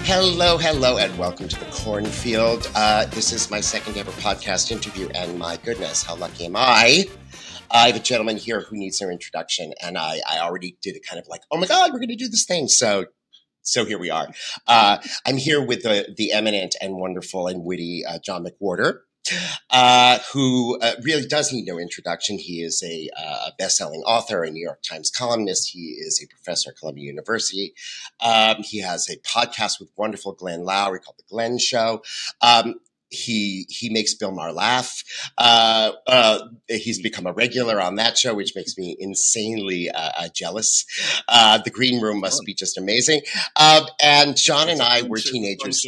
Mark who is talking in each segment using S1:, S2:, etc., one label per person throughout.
S1: Hello, and welcome to the Cornfield. This is my second ever podcast interview, and my goodness, how lucky am I? I have a gentleman here who needs their introduction, and I already did it kind of like, oh my God, we're going to do this thing. So here we are. I'm here with the eminent and wonderful and witty John McWHORTer, who really does need no introduction. He is a best-selling author, a New York Times columnist. He is a professor at Columbia University. He has a podcast with wonderful Glenn Loury called The Glenn Show. He makes Bill Maher laugh. He's become a regular on that show, which makes me insanely jealous. The Green Room must be just amazing. And John and I were teenagers.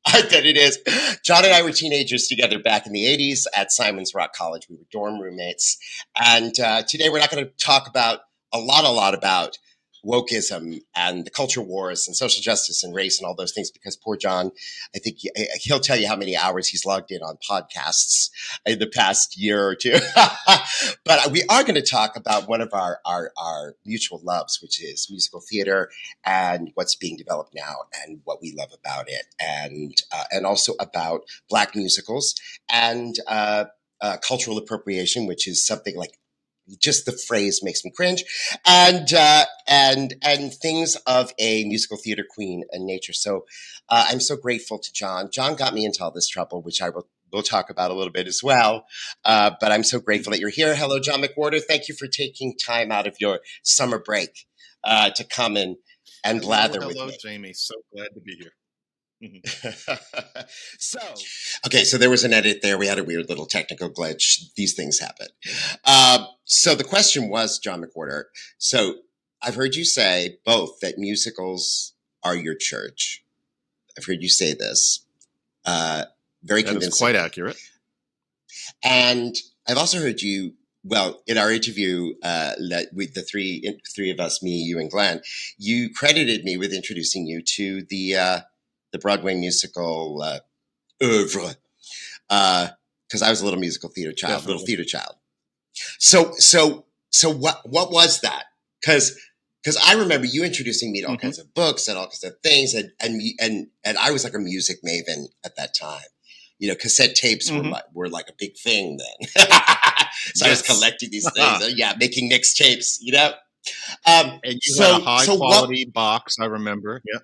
S1: I bet it is. John and I were teenagers together back in the 80s at Simon's Rock College. We were dorm roommates. And today we're not going to talk about a lot about wokeism and the culture wars and social justice and race and all those things, because poor John, I think he'll tell you how many hours he's logged in on podcasts in the past year or two. But we are going to talk about one of our mutual loves, which is musical theater and what's being developed now and what we love about it, and also about Black musicals and cultural appropriation, which is something like, just the phrase makes me cringe, and things of a musical theater queen in nature. So I'm so grateful to John. John got me into all this trouble, which we'll talk about a little bit as well. But I'm so grateful that you're here. Hello, John McWHORTer. Thank you for taking time out of your summer break to come and blather with me.
S2: Hello, Jamie. So glad to be here.
S1: So there was an edit there. We had a weird little technical glitch. These things happen. So the question was, John McWHORTer, so I've heard you say both that musicals are your church. I've heard you say this. Very convincing.
S2: That is quite accurate.
S1: And I've also heard you, well, in our interview with the three of us, me, you, and Glenn, you credited me with introducing you to the Broadway musical oeuvre, because I was a little musical theater child,
S2: Definitely.
S1: little theater child. So what was that? Because I remember you introducing me to all kinds of books and all kinds of things, and I was like a music maven at that time. You know, cassette tapes were like a big thing then. So I was collecting these things, making mixed tapes. You know,
S2: and you had a high quality box. I remember.
S1: Yeah.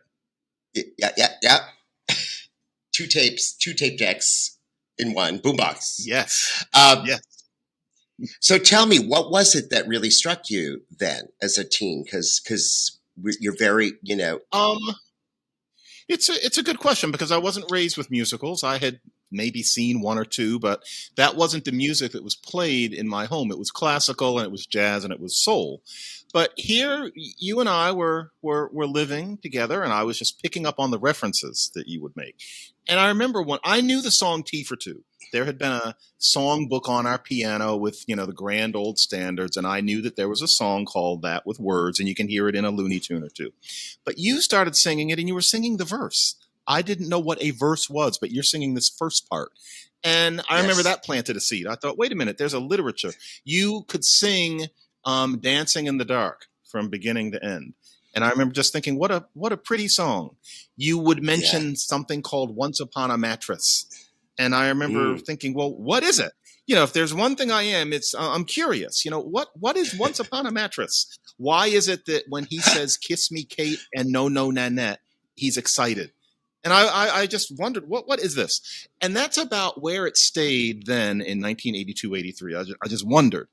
S1: Two tape decks in one boombox.
S2: Yes.
S1: Yes. So tell me, what was it that really struck you then as a teen? Because you're very, you know.
S2: It's a good question, because I wasn't raised with musicals. I had maybe seen one or two, but that wasn't the music that was played in my home. It was classical, and it was jazz, and it was soul. But here, you and I were living together, and I was just picking up on the references that you would make. And I remember when I knew the song Tea for Two. There had been a song book on our piano with, you know, the grand old standards, and I knew that there was a song called that with words, and you can hear it in a Looney Tune or two. But you started singing it, and you were singing the verse. I didn't know what a verse was, but you're singing this first part. And I remember that planted a seed. I thought, wait a minute, there's a literature. You could sing Dancing in the Dark from beginning to end. And I remember just thinking, what a pretty song. You would mention something called Once Upon a Mattress. And I remember thinking, well, what is it? You know, if there's one thing I am, it's I'm curious. You know, what is Once Upon a Mattress? Why is it that when he says "Kiss Me, Kate" and "No, no, Nanette," he's excited? And I just wondered, what is this? And that's about where it stayed then in 1982, 83. I just wondered.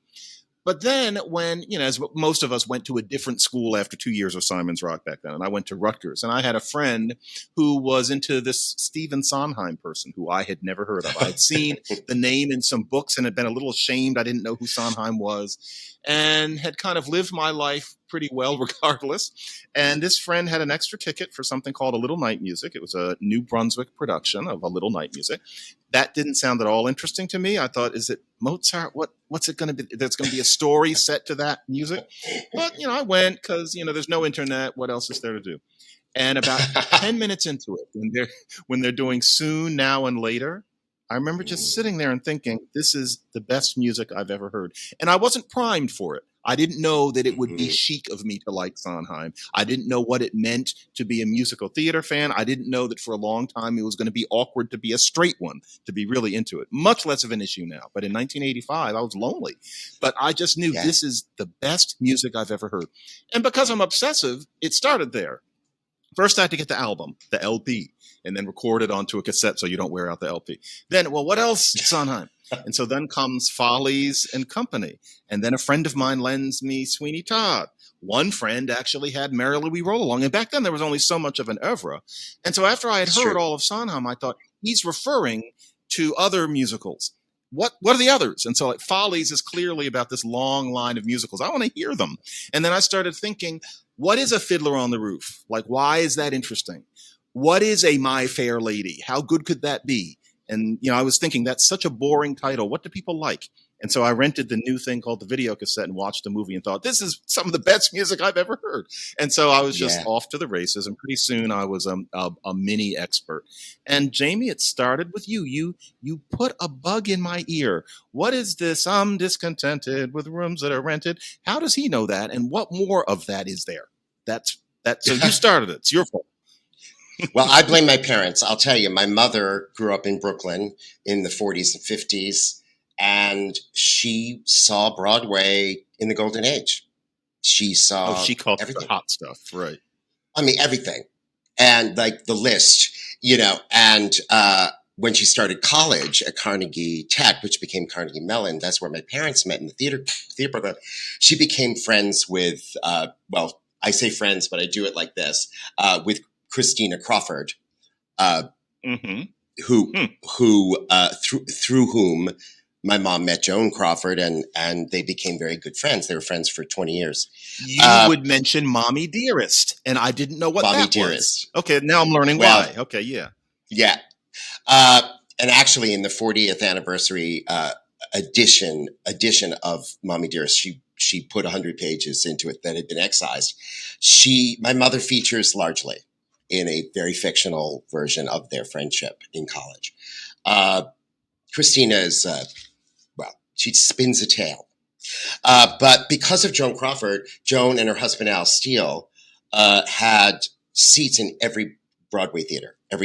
S2: But then when, you know, as most of us went to a different school after 2 years of Simon's Rock back then, and I went to Rutgers, and I had a friend who was into this Stephen Sondheim person who I had never heard of. I had seen the name in some books and had been a little ashamed I didn't know who Sondheim was, and had kind of lived my life pretty well regardless. And this friend had an extra ticket for something called A Little Night Music. It was a New Brunswick production of A Little Night Music. That didn't sound at all interesting to me. I thought, is it Mozart? What's it going to be? There's going to be a story set to that music. But, you know, I went because, you know, there's no internet. What else is there to do? And about 10 minutes into it, when they're doing Soon, Now, and Later, I remember just sitting there and thinking, this is the best music I've ever heard. And I wasn't primed for it. I didn't know that it would be
S1: Mhm.
S2: chic of me to like Sondheim. I didn't know what it meant to be a musical theater fan. I didn't know that for a long time it was going to be awkward to be a straight one, to be really into it. Much less of an issue now. But in 1985, I was lonely. But I just knew
S1: Yeah.
S2: this is the best music I've ever heard. And because I'm obsessive, it started there. First, I had to get the album, the LP, and then record it onto a cassette so you don't wear out the LP. Then, well, what else, Sondheim? And so then comes Follies and Company. And then a friend of mine lends me Sweeney Todd. One friend actually had Merrily We Roll Along. And back then, there was only so much of an oeuvre. And so after I had
S1: It's
S2: heard
S1: true.
S2: all of Sondheim, I thought, he's referring to other musicals. What are the others? And so like Follies is clearly about this long line of musicals. I want to hear them. And then I started thinking, what is a Fiddler on the Roof? Like, why is that interesting? What is a My Fair Lady? How good could that be? And, I was thinking that's such a boring title. What do people like? And so I rented the new thing called the video cassette and watched the movie and thought, this is some of the best music I've ever heard. And so I was just
S1: Yeah.
S2: off to the races. And pretty soon I was a mini expert. And Jamie, it started with you. You put a bug in my ear. What is this? I'm discontented with rooms that are rented. How does he know that? And what more of that is there? That's that. So you started it. It's your fault.
S1: Well, I blame my parents. I'll tell you, my mother grew up in Brooklyn in the 40s and 50s, and she saw Broadway in the golden age. She saw
S2: She caught the
S1: everything.
S2: hot stuff, right?
S1: I mean, everything. And like the list, and when she started college at Carnegie Tech, which became Carnegie Mellon, that's where my parents met in the theater program. She became friends with, I say friends, but I do it like this, with Christina Crawford,
S2: Mm-hmm.
S1: who through whom my mom met Joan Crawford, and they became very good friends. They were friends for 20 years.
S2: You would mention Mommy Dearest, and I didn't know what
S1: Mommy
S2: that
S1: Dearest.
S2: was. Okay, now I'm learning
S1: Well,
S2: why. Okay, yeah.
S1: Yeah. And actually, in the 40th anniversary edition of Mommy Dearest, she put 100 pages into it that had been excised. My mother features largely in a very fictional version of their friendship in college. Christina is, she spins a tale. But because of Joan Crawford, Joan and her husband Al Steele had seats in every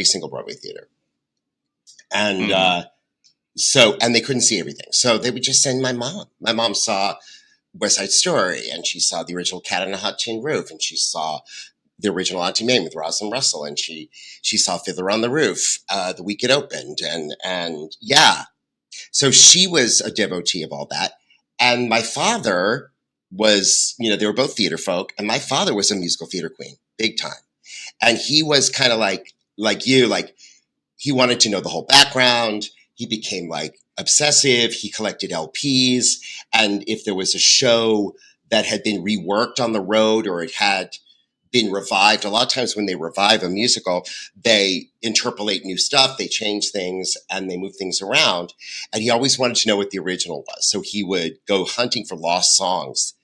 S1: single Broadway theater. And and they couldn't see everything. So they would just send my mom. My mom saw West Side Story, and she saw the original Cat on a Hot Tin Roof, and she saw the original Auntie Mame with Rosalind Russell, and she saw Fiddler on the Roof the week it opened, and yeah. So she was a devotee of all that. And my father was, they were both theater folk, and my father was a musical theater queen, big time. And he was kind of like you, he wanted to know the whole background. He became obsessive. He collected LPs. And if there was a show that had been reworked on the road or it had been revived, a lot of times when they revive a musical, they interpolate new stuff, they change things, and they move things around. And he always wanted to know what the original was. So he would go hunting for lost songs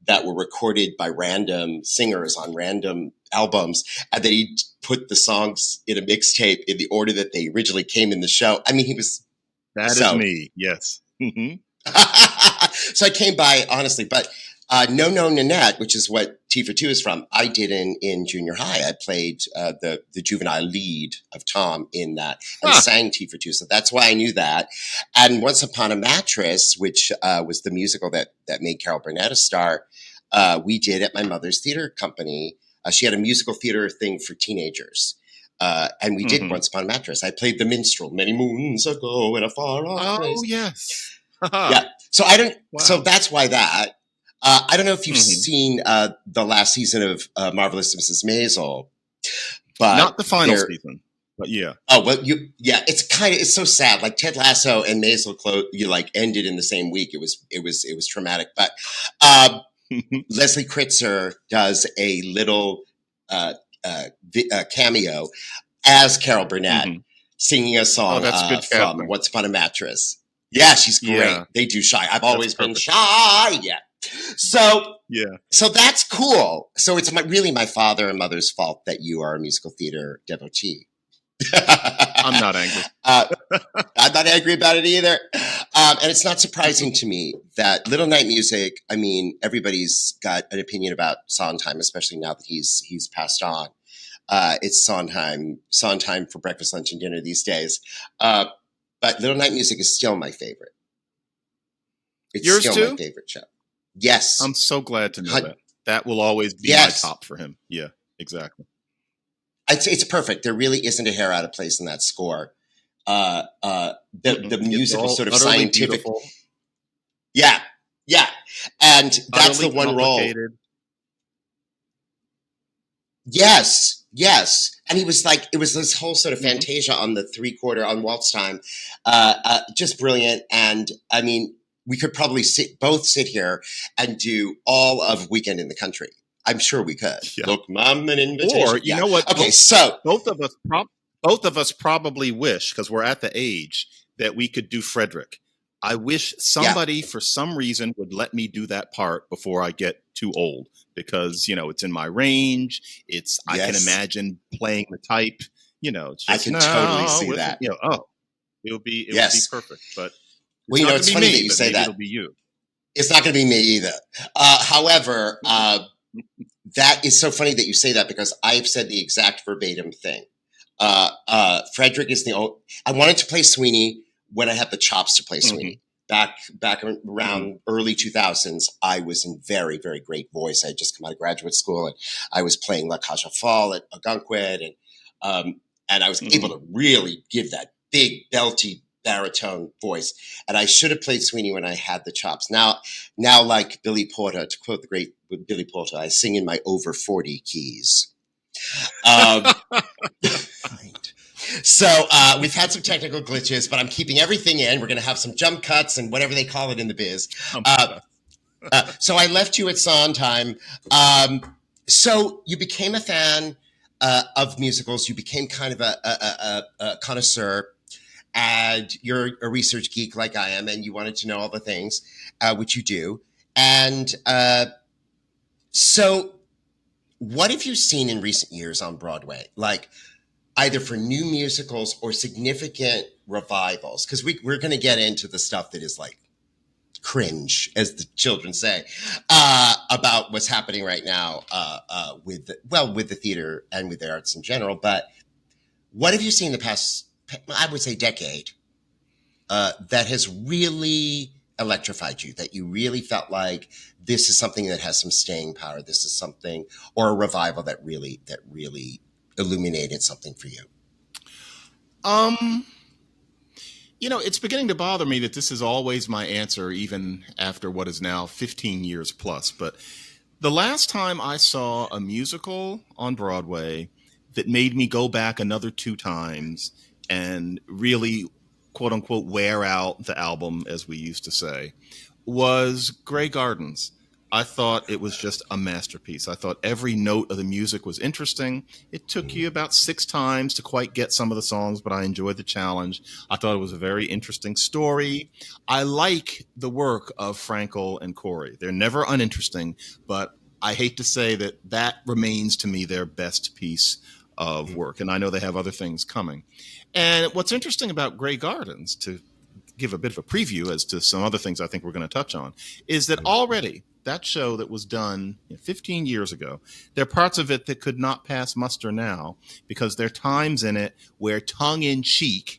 S1: that were recorded by random singers on random albums, and then he'd put the songs in a mixtape in the order that they originally came in the show. I mean, he was...
S2: That is me, yes. Mm-hmm.
S1: So I came by, honestly, but No No Nanette, which is what T for Two is from, I did in junior high. I played the juvenile lead of Tom in that and sang T for Two. So that's why I knew that. And Once Upon a Mattress, which was the musical that made Carol Burnett a star, we did at my mother's theater company. She had a musical theater thing for teenagers. And we did Once Upon a Mattress. I played the minstrel many moons ago in a far off place.
S2: Oh, yes.
S1: Yeah. So so that's why that. I don't know if you've seen the last season of Marvelous Mrs. Maisel, but
S2: not the final season, but yeah.
S1: Oh, well, it's so sad. Like Ted Lasso and Maisel ended in the same week. It was traumatic. But Leslie Kritzer does a little cameo as Carol Burnett singing a song from Once Upon a Mattress. Yeah, she's great. Yeah. They do Shy. I've always been shy. Yeah. So that's cool. So it's really my father and mother's fault that you are a musical theater devotee.
S2: I'm not angry.
S1: I'm not angry about it either. And it's not surprising to me that Little Night Music, I mean, everybody's got an opinion about Sondheim, especially now that he's passed on. It's Sondheim for breakfast, lunch, and dinner these days. But Little Night Music is still my favorite. It's
S2: Yours
S1: still
S2: too?
S1: my favorite show. Yes.
S2: I'm so glad to know that. That will always be my top for him. Yeah, exactly.
S1: It's perfect. There really isn't a hair out of place in that score. The music is sort of scientific. Beautiful. Yeah. And that's utterly the one role. Yes. And he was like, it was this whole sort of fantasia on the 3/4 on waltz time. Just brilliant. And I mean, we could probably both sit here and do all of Weekend in the Country. I'm sure we could. Yeah. Look, Mom, an invitation.
S2: Or you know what?
S1: Okay, so
S2: both of us probably wish, because we're at the age that we could do Frederick. I wish somebody for some reason would let me do that part before I get too old, because it's in my range. I can imagine playing the type. It's just,
S1: I can totally see that.
S2: It would be perfect. But
S1: it's funny that you say that.
S2: It'll be you.
S1: It's not going to be me either. However, that is so funny that you say that, because I've said the exact verbatim thing. Frederick is the only. I wanted to play Sweeney when I had the chops to play Sweeney. Back around early 2000s, I was in very, very great voice. I had just come out of graduate school, and I was playing La Cage aux Folles at Algonquin, and I was able to really give that big, belty baritone voice. And I should have played Sweeney when I had the chops. Now, like Billy Porter, to quote the great Billy Porter, I sing in my over 40 keys. So we've had some technical glitches, but I'm keeping everything in. We're going to have some jump cuts and whatever they call it in the biz. So I left you at Sondheim. So you became a fan of musicals. You became kind of a connoisseur, and you're a research geek like I am, and you wanted to know all the things, which you do. And so what have you seen in recent years on Broadway? Like, either for new musicals or significant revivals, because we're going to get into the stuff that is like cringe, as the children say, about what's happening right now with the theater and with the arts in general. But what have you seen the past, I would say, decade that has really electrified you, that you really felt like this is something that has some staying power? This is something, or a revival that really illuminated something for you?
S2: It's beginning to bother me that this is always my answer, even after what is now 15 years plus. But the last time I saw a musical on Broadway that made me go back another 2 times and really, quote unquote, wear out the album, as we used to say, was Grey Gardens. I thought it was just a masterpiece. I thought every note of the music was interesting. It took you about 6 times to quite get some of the songs, but I enjoyed the challenge. I thought it was a very interesting story. I like the work of Frankel and Corey. They're never uninteresting, but I hate to say that remains to me their best piece of work. And I know they have other things coming. And what's interesting about Grey Gardens, to give a bit of a preview as to some other things I think we're going to touch on, is that already that show that was done 15 years ago, there are parts of it that could not pass muster now, because there are times in it where, tongue-in-cheek,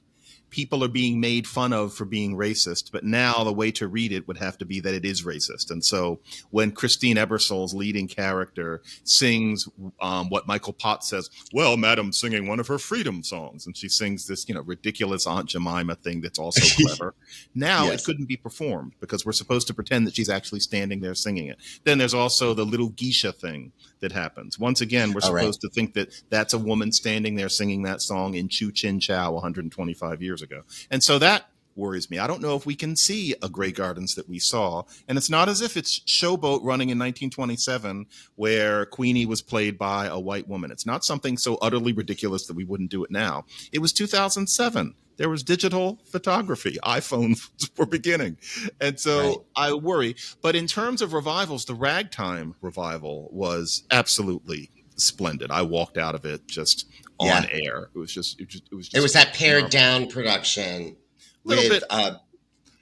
S2: people are being made fun of for being racist, but now the way to read it would have to be that it is racist. And so when Christine Ebersol's leading character sings what Michael Potts says, well, Madam's singing one of her freedom songs, and she sings this, ridiculous Aunt Jemima thing that's also clever. Now It couldn't be performed because we're supposed to pretend that she's actually standing there singing it. Then there's also the little geisha thing that happens. Once again, we're supposed to think that that's a woman standing there singing that song in Chu Chin Chow 125 years ago. And so that worries me. I don't know if we can see a Grey Gardens that we saw. And it's not as if it's Showboat running in 1927 where Queenie was played by a white woman. It's not something so utterly ridiculous that we wouldn't do it now. It was 2007. There was digital photography. iPhones were beginning. And so I worry. But in terms of revivals, the Ragtime revival was absolutely splendid. I walked out of it just on air. It was just
S1: that pared down production.
S2: Little bit.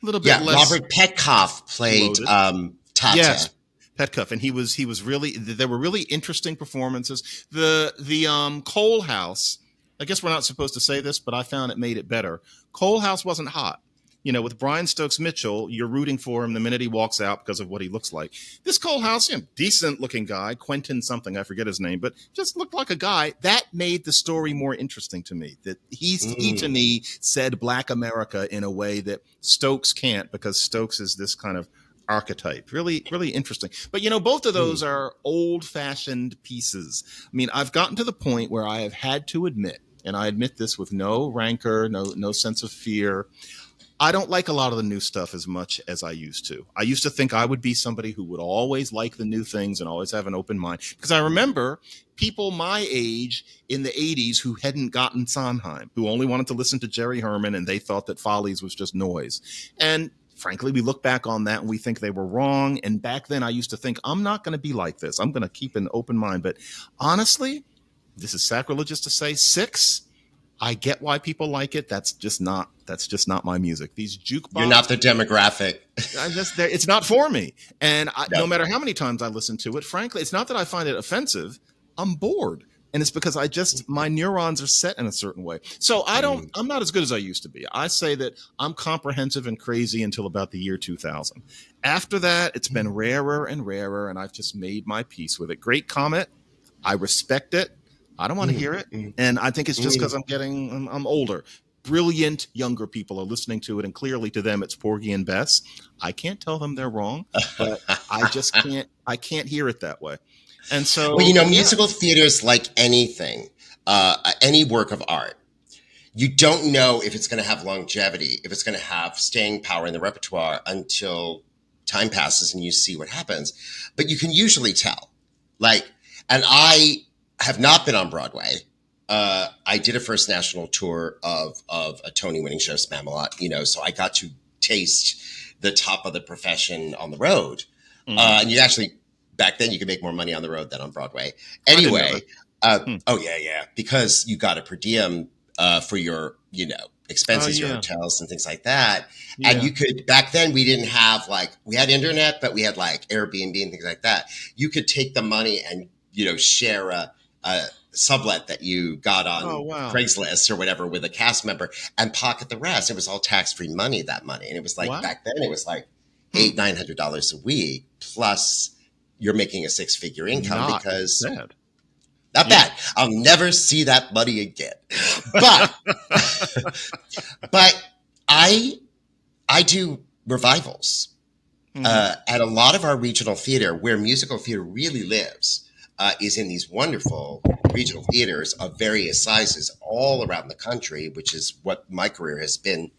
S2: A little bit
S1: Yeah,
S2: less
S1: Robert Petkoff played
S2: loaded.
S1: Tata.
S2: Yes, Petkoff, and he was really. There were really interesting performances. The Cole House. I guess we're not supposed to say this, but I found it made it better. Cole House wasn't hot. With Brian Stokes Mitchell, you're rooting for him the minute he walks out because of what he looks like. This Cole House, decent looking guy, Quentin something, I forget his name, but just looked like a guy. That made the story more interesting to me. That he to me said Black America in a way that Stokes can't, because Stokes is this kind of archetype. Really, really interesting. But both of those are old-fashioned pieces. I mean, I've gotten to the point where I have had to admit, and I admit this with no rancor, no sense of fear, I don't like a lot of the new stuff as much as I used to. I used to think I would be somebody who would always like the new things and always have an open mind. Because I remember people my age in the 80s who hadn't gotten Sondheim, who only wanted to listen to Jerry Herman, and they thought that Follies was just noise. And frankly, we look back on that and we think they were wrong. And back then I used to think, I'm not going to be like this. I'm going to keep an open mind. But honestly, this is sacrilegious to say, Six, I get why people like it. That's just not my music. These jukebox.
S1: You're not the demographic.
S2: It's not for me. And
S1: No.
S2: No matter how many times I listen to it, frankly, it's not that I find it offensive. I'm bored. And it's because my neurons are set in a certain way. So I'm not as good as I used to be. I say that I'm comprehensive and crazy until about the year 2000. After that, it's been rarer and rarer, and I've just made my peace with it. Great comment. I respect it. I don't want to hear it. And I think it's just because I'm older. Brilliant younger people are listening to it, and clearly to them it's Porgy and Bess. I can't tell them they're wrong, but I can't hear it that way. And so,
S1: musical theater is like anything, any work of art. You don't know if it's going to have longevity, if it's going to have staying power in the repertoire until time passes and you see what happens. But you can usually tell. And I have not been on Broadway. I did a first national tour of a Tony-winning show, Spamalot, so I got to taste the top of the profession on the road. And you actually, back then, you could make more money on the road than on Broadway. Anyway, because you got a per diem for your, expenses, your hotels and things like that. Yeah. And you could, back then we didn't have we had internet, but we had Airbnb and things like that. You could take the money and, share a sublet that you got on Craigslist or whatever with a cast member and pocket the rest. It was all tax-free money, that money. And it was back then it was $800-900 a week, plus you're making a six-figure income. Not bad. I'll never see that money again. But but I do revivals. And a lot of our regional theater, where musical theater really lives, is in these wonderful regional theaters of various sizes all around the country, which is what my career has been,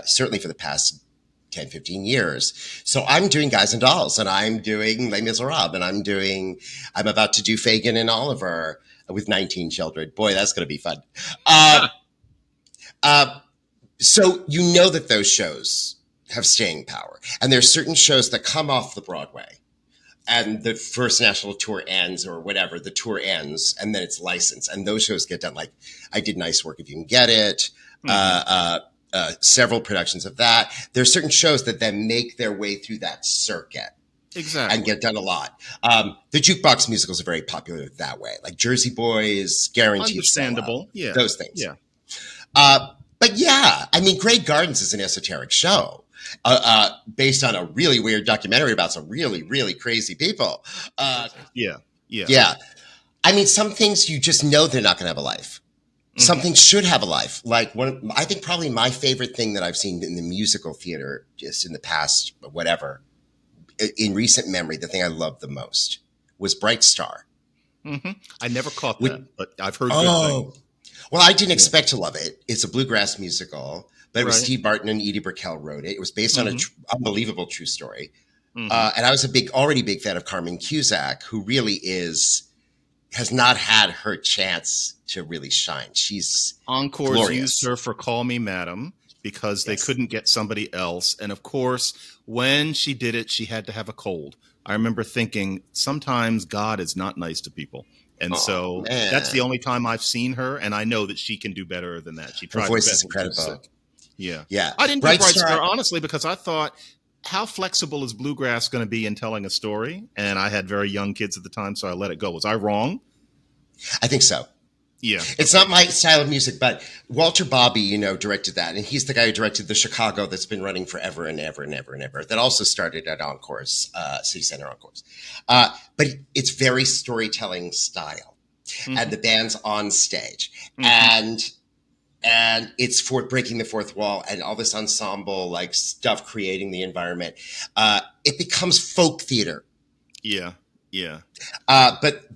S1: certainly for the past 10, 15 years. So I'm doing Guys and Dolls, and I'm doing Les Miserables, and I'm about to do Fagin and Oliver with 19 children. Boy, that's going to be fun. So that those shows have staying power. And there's certain shows that come off the Broadway, and the first national tour ends or whatever, the tour ends, and then it's licensed. And those shows get done. I did Nice Work If You Can Get It, several productions of that. There are certain shows that then make their way through that circuit.
S2: Exactly.
S1: And get done a lot. The jukebox musicals are very popular that way, like Jersey Boys, Guaranteed.
S2: Understandable. Yeah.
S1: Those things.
S2: Yeah.
S1: But Grey Gardens is an esoteric show. Based on a really weird documentary about some really, really crazy people. Yeah. Some things you just know they're not going to have a life. Some things should have a life. I think probably my favorite thing that I've seen in the musical theater just in the past, in recent memory, the thing I loved the most was Bright Star.
S2: I never caught that, but I've heard good things.
S1: Well, I didn't expect to love it. It's a bluegrass musical. But it was Steve Barton and Edie Brickell wrote it. It was based on an unbelievable true story. And I was already a big fan of Carmen Cusack, who really has not had her chance to really shine. She's
S2: Encore's
S1: glorious.
S2: Used her for Call Me Madam because they couldn't get somebody else. And of course, when she did it, she had to have a cold. I remember thinking sometimes God is not nice to people. And that's the only time I've seen her. And I know that she can do better than that. She tried
S1: her voice is incredible.
S2: Yeah.
S1: Yeah.
S2: I didn't do
S1: Bright
S2: Bright
S1: Star.
S2: Star, honestly, because I thought, how flexible is bluegrass going to be in telling a story? And I had very young kids at the time, so I let it go. Was I wrong?
S1: I think so.
S2: Yeah.
S1: It's
S2: Okay.
S1: not my style of music, but Walter Bobby, directed that. And he's the guy who directed the Chicago that's been running forever and ever and ever and ever. That also started at Encores, City Center Encores. But it's very storytelling style. And the band's on stage. And it's for breaking the fourth wall and all this ensemble like stuff creating the environment. It becomes folk theater.
S2: Yeah. Yeah.
S1: But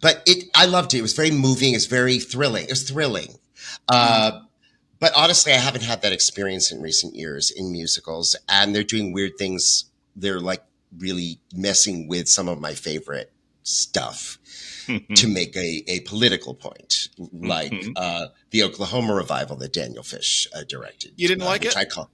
S1: I loved it. It was very moving. It's very thrilling. It was thrilling. But honestly, I haven't had that experience in recent years in musicals, and they're doing weird things. They're like really messing with some of my favorite stuff to make a political point, like the Oklahoma revival that Daniel Fish directed.
S2: You didn't like
S1: which
S2: it?
S1: I call.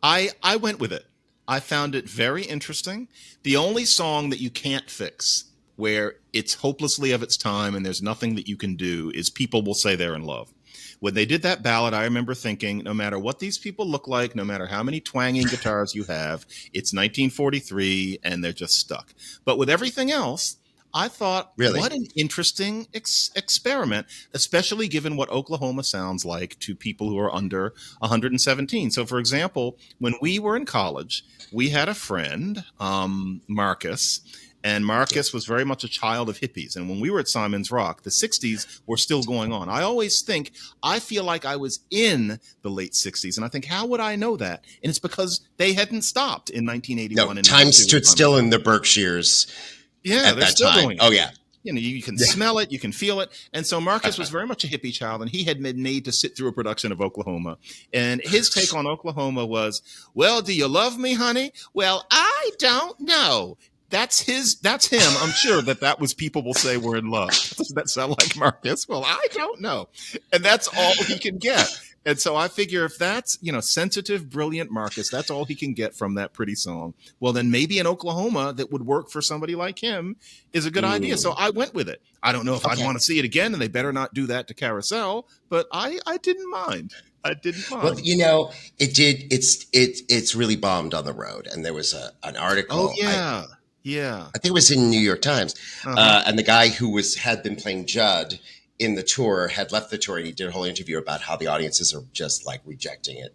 S2: I went with it. I found it very interesting. The only song that you can't fix, where it's hopelessly of its time and there's nothing that you can do, is People Will Say They're in Love. When they did that ballad, I remember thinking, no matter what these people look like, no matter how many twanging guitars you have, it's 1943 and they're just stuck. But with everything else, I thought,
S1: Really?
S2: what an interesting experiment, especially given what Oklahoma sounds like to people who are under 117. So, for example, when we were in college, we had a friend, Marcus, and Marcus was very much a child of hippies. And when we were at Simon's Rock, the 60s were still going on. I always think, I feel like I was in the late 60s. And I think, how would I know that? And it's because they hadn't stopped in 1981.
S1: No, time stood still in the Berkshires.
S2: Yeah,
S1: at
S2: they're
S1: that
S2: still
S1: time.
S2: doing it.
S1: Oh, yeah.
S2: You can smell it, you can feel it. And so Marcus was very much a hippie child, and he had been made to sit through a production of Oklahoma. And his take on Oklahoma was, well, do you love me, honey? Well, I don't know. That's him. I'm sure that was People Will Say We're in Love. Does that sound like Marcus? Well, I don't know. And that's all he can get. And so I figure if that's, sensitive, brilliant Marcus, that's all he can get from that pretty song. Well, then maybe in Oklahoma that would work for somebody like him is a good idea. So I went with it. I don't know if I'd want to see it again, and they better not do that to Carousel, but I didn't mind. I didn't mind.
S1: Well, it did. It's really bombed on the road. And there was an article.
S2: Oh, yeah.
S1: I think it was in New York Times. And the guy who had been playing Judd in the tour had left the tour, and he did a whole interview about how the audiences are just like rejecting it,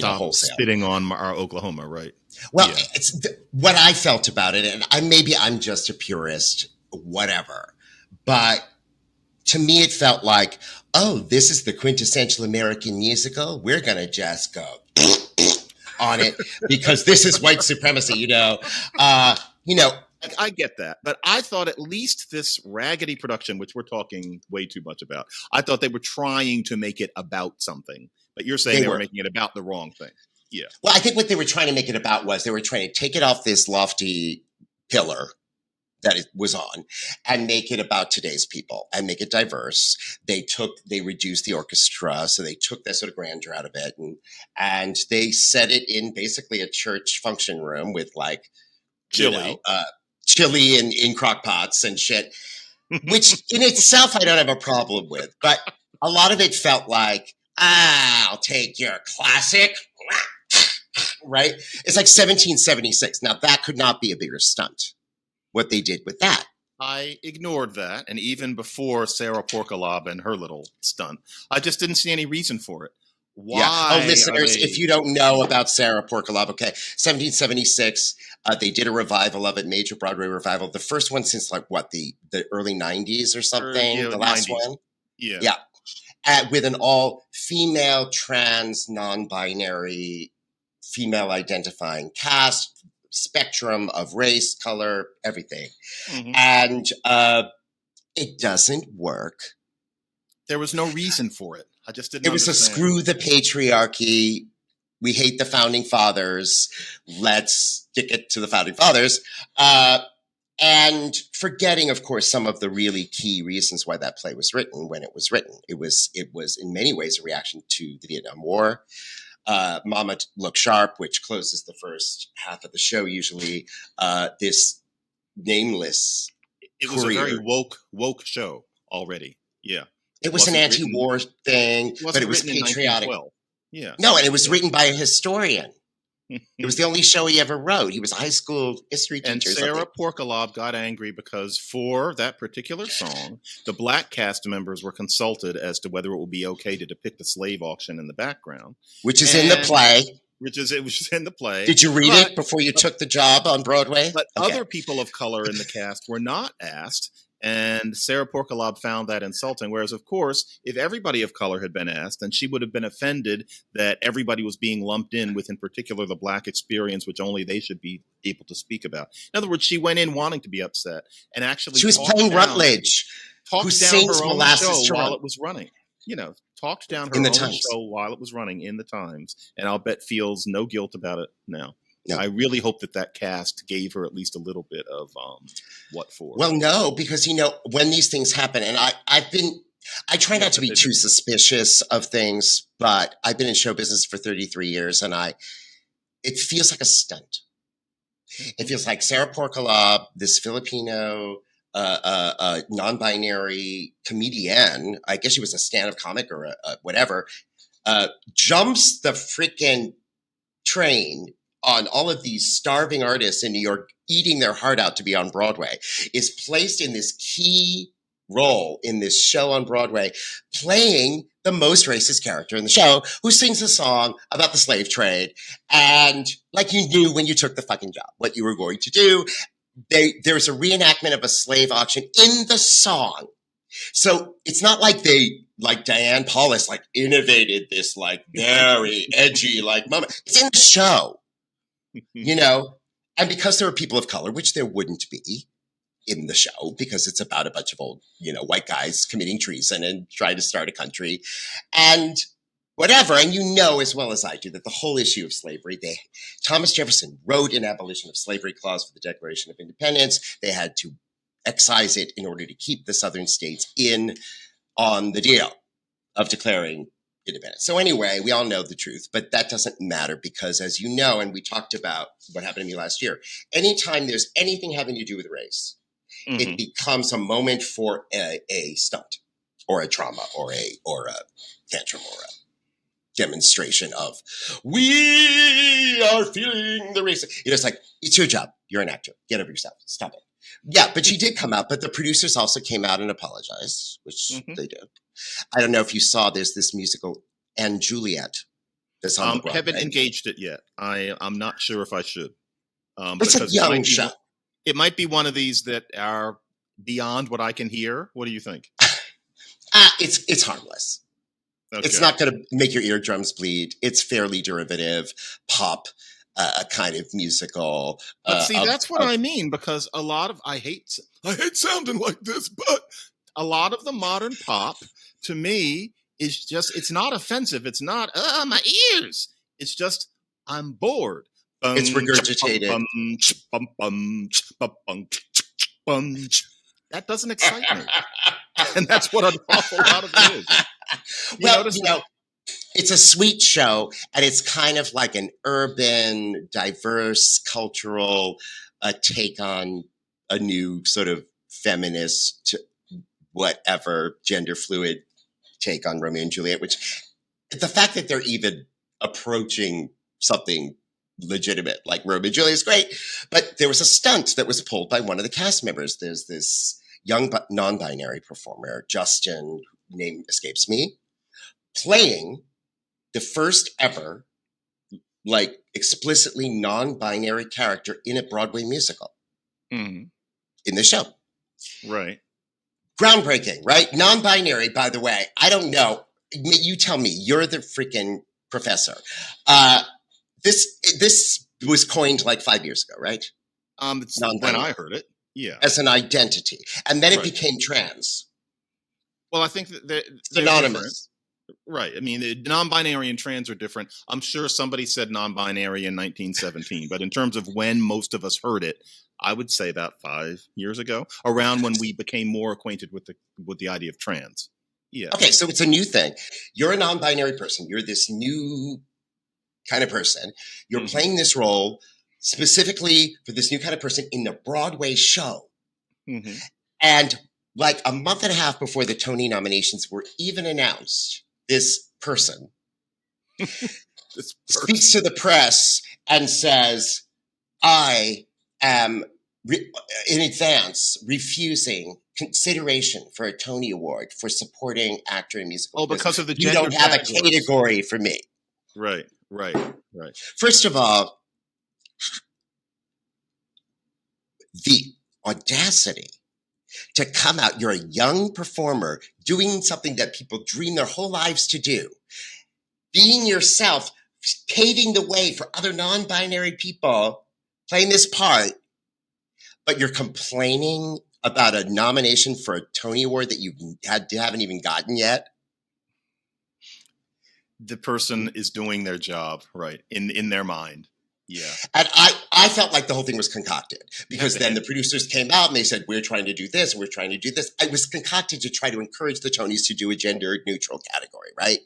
S1: wholesale.
S2: Spitting on our Oklahoma, right?
S1: Well, it's what I felt about it, and I'm just a purist, whatever. But to me, it felt like, oh, this is the quintessential American musical. We're gonna just go on it because this is white supremacy,
S2: I get that, but I thought at least this raggedy production, which we're talking way too much about, I thought they were trying to make it about something. But you're saying they were making it about the wrong thing. Yeah.
S1: Well, I think what they were trying to make it about was they were trying to take it off this lofty pillar that it was on and make it about today's people and make it diverse. They reduced the orchestra, so they took that sort of grandeur out of it, and they set it in basically a church function room with like chili in crock pots and shit, which in itself I don't have a problem with. But a lot of it felt like, I'll take your classic, right? It's like 1776. Now that could not be a bigger stunt, what they did with that.
S2: I ignored that. And even before Sarah Porkalab and her little stunt, I just didn't see any reason for it. Why?
S1: Yeah. Oh, listeners, if you don't know about Sarah Porkalab, 1776, they did a revival of it, major Broadway revival. The first one since the early 90s or something, the last 90s. One.
S2: Yeah.
S1: Yeah. With an all-female, trans, non-binary, female-identifying cast, spectrum of race, color, everything. And it doesn't work.
S2: There was no reason for it. I just didn't.
S1: It was
S2: understand.
S1: a screw the patriarchy. We hate the founding fathers. Let's stick it to the founding fathers. And forgetting, of course, some of the really key reasons why that play was written when it was written. It was in many ways a reaction to the Vietnam War. Mama Look Sharp, which closes the first half of the show usually. This nameless
S2: It was
S1: courier.
S2: A very woke show already. Yeah.
S1: It was an anti-war thing, but it was patriotic.
S2: Yes.
S1: No, and it was written by a historian. It was the only show he ever wrote. He was a high school history teacher.
S2: And Sarah Porkalob got angry because for that particular song, the black cast members were consulted as to whether it would be okay to depict the slave auction in the background.
S1: Which is in the play.
S2: It was in the play.
S1: Did you read it before you took the job on Broadway?
S2: But other people of color in the cast were not asked. And Sarah Porkalob found that insulting. Whereas, of course, if everybody of color had been asked, then she would have been offended that everybody was being lumped in with, in particular, the black experience, which only they should be able to speak about. In other words, she went in wanting to be upset and actually
S1: she was playing Rutledge,
S2: who sings her own show while it was running. Talked down her own show while it was running in the Times, and I'll bet feels no guilt about it now. No. I really hope that cast gave her at least a little bit of what for.
S1: Well, no, because, when these things happen, and I try not to be too suspicious of things, but I've been in show business for 33 years, and it feels like a stunt. It feels like Sarah Porkalob, this Filipino non-binary comedian, I guess she was a stand-up comic or whatever, jumps the freaking train on all of these starving artists in New York eating their heart out to be on Broadway, is placed in this key role in this show on Broadway, playing the most racist character in the show, who sings a song about the slave trade. And like you knew when you took the fucking job, what you were going to do. There's a reenactment of a slave auction in the song. So it's not like Diane Paulus, innovated this, very edgy, moment. It's in the show. And because there are people of color, which there wouldn't be in the show, because it's about a bunch of old, white guys committing treason and trying to start a country and whatever. And as well as I do, that the whole issue of slavery, Thomas Jefferson wrote an abolition of slavery clause for the Declaration of Independence. They had to excise it in order to keep the southern states in on the deal of declaring independence. So anyway, we all know the truth, but that doesn't matter because, as you know, and we talked about what happened to me last year, anytime there's anything having to do with race, it becomes a moment for a stunt or a trauma or a tantrum or a demonstration of, we are feeling the race. It's your job. You're an actor. Get over yourself. Stop it. Yeah, but she did come out, but the producers also came out and apologized, which they did. I don't know if you saw, there's this musical, and Juliet, that's on the Broadway.
S2: Haven't engaged it yet. I'm not sure if I should.
S1: It's a young show.
S2: It might be one of these that are beyond what I can hear. What do you think?
S1: It's harmless.
S2: Okay.
S1: It's not going to make your eardrums bleed. It's fairly derivative pop, a kind of musical.
S2: But see, that's what I mean, because a lot of I hate sounding like this, but a lot of the modern pop to me is just, it's not offensive. It's not my ears. It's just I'm bored.
S1: It's regurgitated.
S2: That doesn't excite me. And that's what an awful lot of it is.
S1: It's a sweet show, and it's kind of like an urban, diverse, cultural take on a new sort of feminist, whatever, gender fluid take on Romeo and Juliet, which the fact that they're even approaching something legitimate like Romeo and Juliet is great. But there was a stunt that was pulled by one of the cast members. There's this young non-binary performer, Justin, name escapes me, playing the first ever explicitly non-binary character in a Broadway musical in the show. Right. Groundbreaking, right? Non-binary, by the way. I don't know. You tell me. You're the freaking professor. This was coined 5 years ago, right?
S2: It's when I heard it. Yeah.
S1: As an identity. And then it became trans.
S2: Well, I think that
S1: synonymous.
S2: Right. I mean, the non-binary and trans are different. I'm sure somebody said non-binary in 1917, but in terms of when most of us heard it, I would say about 5 years ago, around when we became more acquainted with the idea of trans. Yeah.
S1: Okay, so it's a new thing. You're a non-binary person. You're this new kind of person. You're playing this role specifically for this new kind of person in the Broadway show. And a month and a half before the Tony nominations were even announced, this person speaks to the press and says, I am in advance refusing consideration for a Tony Award for supporting actor in musical.
S2: Oh, because of the
S1: you
S2: gender
S1: don't have a
S2: categories.
S1: category for me.
S2: Right.
S1: First of all, the audacity to come out, you're a young performer doing something that people dream their whole lives to do, being yourself, paving the way for other non-binary people playing this part, but you're complaining about a nomination for a Tony Award that you haven't even gotten yet.
S2: The person is doing their job, right, in their mind. Yeah.
S1: And I felt like the whole thing was concocted because then the producers came out and they said, we're trying to do this, we're trying to do this. It was concocted to try to encourage the Tonys to do a gender neutral category, right?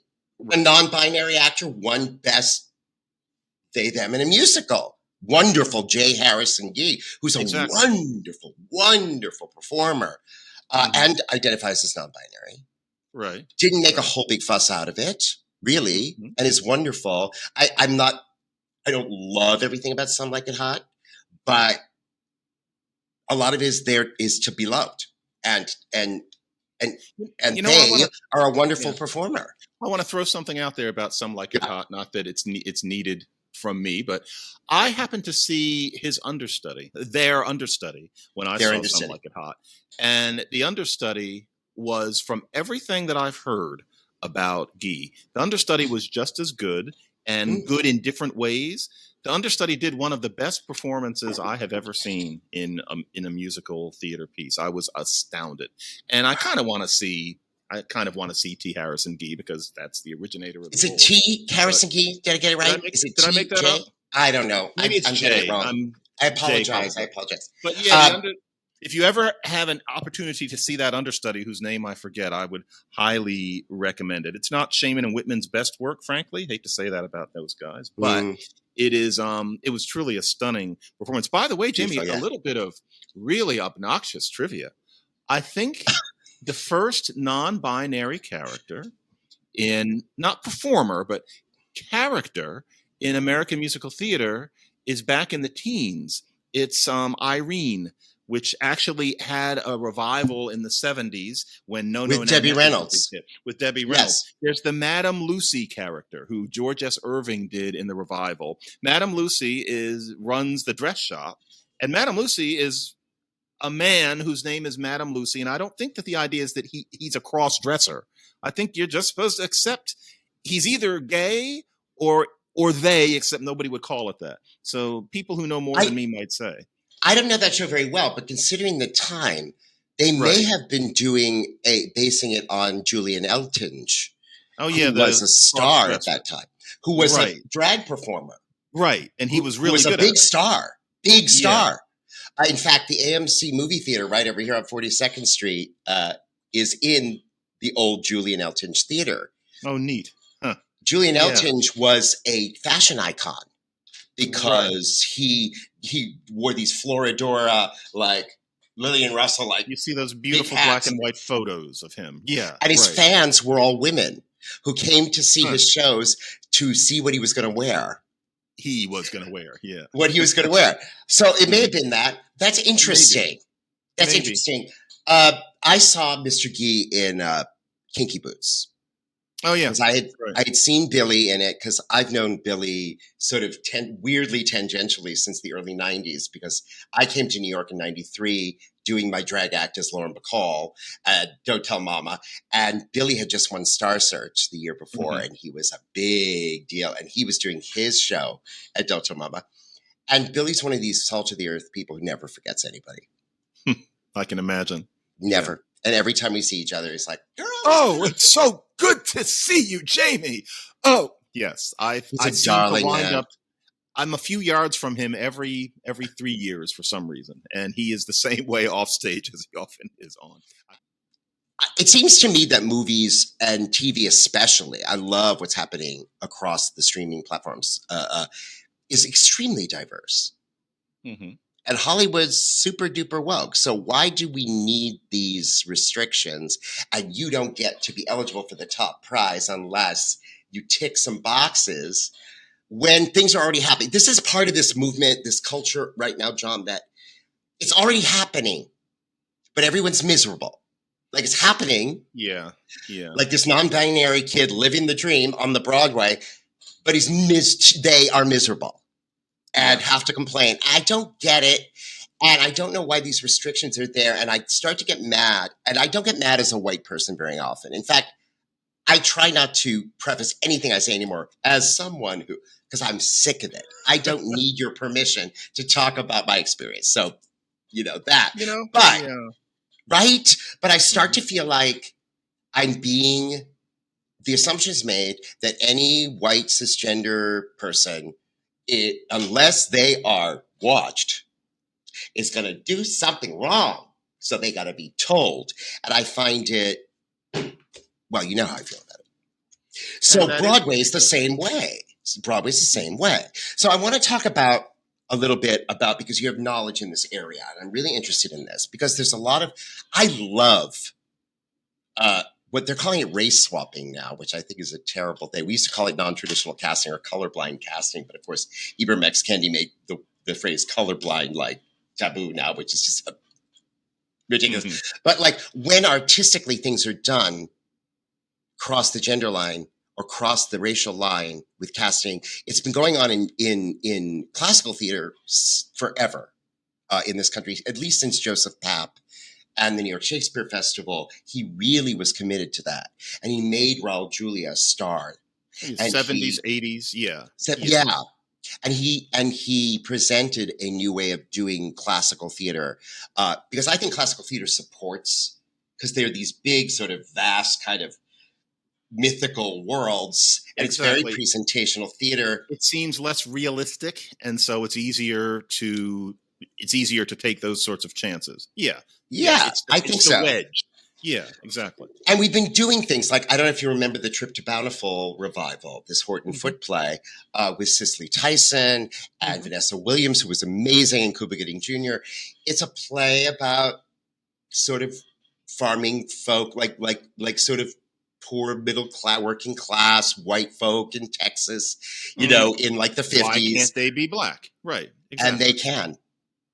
S1: A non-binary actor won Best They, Them in a Musical. Wonderful J. Harrison Gee, who's a wonderful, wonderful performer and identifies as non-binary.
S2: Right.
S1: Didn't make a whole big fuss out of it, really, and is wonderful. I don't love everything about Some Like It Hot, but a lot of it is there is to be loved, and they are a wonderful performer.
S2: I want to throw something out there about Some Like It Hot. Not that it's needed from me, but I happened to see their understudy, when I saw Some Like It Hot, and the understudy was, from everything that I've heard about Gee, the understudy was just as good. And good in different ways. The understudy did one of the best performances I have ever seen in a musical theater piece. I was astounded, and I kind of want to see T. Harrison Gee, because that's the originator of the role.
S1: Is it T. Harrison Gee? Did I get it right?
S2: Did I make that up?
S1: I don't know.
S2: Maybe it's Jay.
S1: I apologize.
S2: But yeah, if you ever have an opportunity to see that understudy, whose name I forget, I would highly recommend it. It's not Shaman and Whitman's best work, frankly. Hate to say that about those guys, but it is. It was truly a stunning performance. By the way, Jamie, a little bit of really obnoxious trivia. I think the first non-binary character not performer, but character in American musical theater is back in the teens. It's Irene, which actually had a revival in the 70s when
S1: with Debbie Reynolds.
S2: With Debbie Reynolds. Yes. There's the Madame Lucy character who George S. Irving did in the revival. Madame Lucy runs the dress shop, and Madame Lucy is a man whose name is Madame Lucy, and I don't think that the idea is that he's a cross-dresser. I think you're just supposed to accept he's either gay or they, except nobody would call it that. So people who know more than me might say.
S1: I don't know that show very well, but considering the time, they may have been basing it on Julian Eltinge.
S2: Oh yeah,
S1: who was a star at that time, who was a drag performer.
S2: Right, and he was really
S1: good. Big star. In fact, the AMC movie theater right over here on 42nd Street is in the old Julian Eltinge theater.
S2: Oh, neat. Huh.
S1: Julian Eltinge was a fashion icon because he wore these Floridora, like Lillian Russell, like
S2: you see those beautiful black and white photos of him. Yeah.
S1: And his fans were all women who came to see his shows to see what he was going to wear.
S2: He was going to wear, yeah.
S1: What he was going to wear. So it may have been that. That's interesting. That's interesting. I saw Mr. Gee in Kinky Boots.
S2: Oh, yeah.
S1: I had seen Billy in it because I've known Billy sort of weirdly tangentially since the early 90s, because I came to New York in 93 doing my drag act as Lauren Bacall at Don't Tell Mama. And Billy had just won Star Search the year before, and he was a big deal. And he was doing his show at Don't Tell Mama. And Billy's one of these salt-of-the-earth people who never forgets anybody.
S2: I can imagine.
S1: Never. Yeah. And every time we see each other, he's like, girl.
S2: Oh, it's so good to see you, Jamie. Oh, yes. I've seen the wind-up. I'm a few yards from him every 3 years for some reason. And he is the same way off stage as he often is on.
S1: It seems to me that movies and TV especially, I love what's happening across the streaming platforms, is extremely diverse. Mm-hmm. And Hollywood's super duper woke. So why do we need these restrictions? And you don't get to be eligible for the top prize unless you tick some boxes when things are already happening. This is part of this movement, this culture right now, John, that it's already happening, but everyone's miserable. Like it's happening.
S2: Yeah.
S1: Like this non-binary kid living the dream on the Broadway, but they are miserable and have to complain. I don't get it. And I don't know why these restrictions are there. And I start to get mad. And I don't get mad as a white person very often. In fact, I try not to preface anything I say anymore as someone who, because I'm sick of it. I don't need your permission to talk about my experience. So, that. But, right? But I start to feel like the assumption is made that any white cisgender person, unless they are watched, is going to do something wrong. So they got to be told. And I find it, well, you know how I feel about it. So Broadway is the same way. Broadway's the same way. So I want to talk about a little bit about, because you have knowledge in this area, and I'm really interested in this, because there's a lot of, I love what they're calling it race swapping now, which I think is a terrible thing. We used to call it non-traditional casting or colorblind casting, but of course, Ibram X. Kendi made the phrase colorblind like taboo now, which is just ridiculous. Mm-hmm. But like when artistically things are done cross the gender line or cross the racial line with casting, it's been going on in classical theater forever in this country, at least since Joseph Papp and the New York Shakespeare Festival. He really was committed to that. And he made Raul Julia a star.
S2: 70s, 80s, yeah.
S1: Yeah. And he presented a new way of doing classical theater because I think classical theater supports, because they're these big sort of vast kind of mythical worlds, and exactly. It's very presentational theater.
S2: It seems less realistic, and so it's easier to take those sorts of chances. Yeah,
S1: I think so.
S2: Wedge. Yeah, exactly.
S1: And we've been doing things like, I don't know if you remember the Trip to Bountiful revival, this Horton Foote play with Cicely Tyson and Vanessa Williams, who was amazing, and Cuba Gooding Jr. It's a play about sort of farming folk, like sort of poor middle class, working class white folk in Texas, in like the 50s.
S2: Why can't they be black? Right. Exactly.
S1: And they can.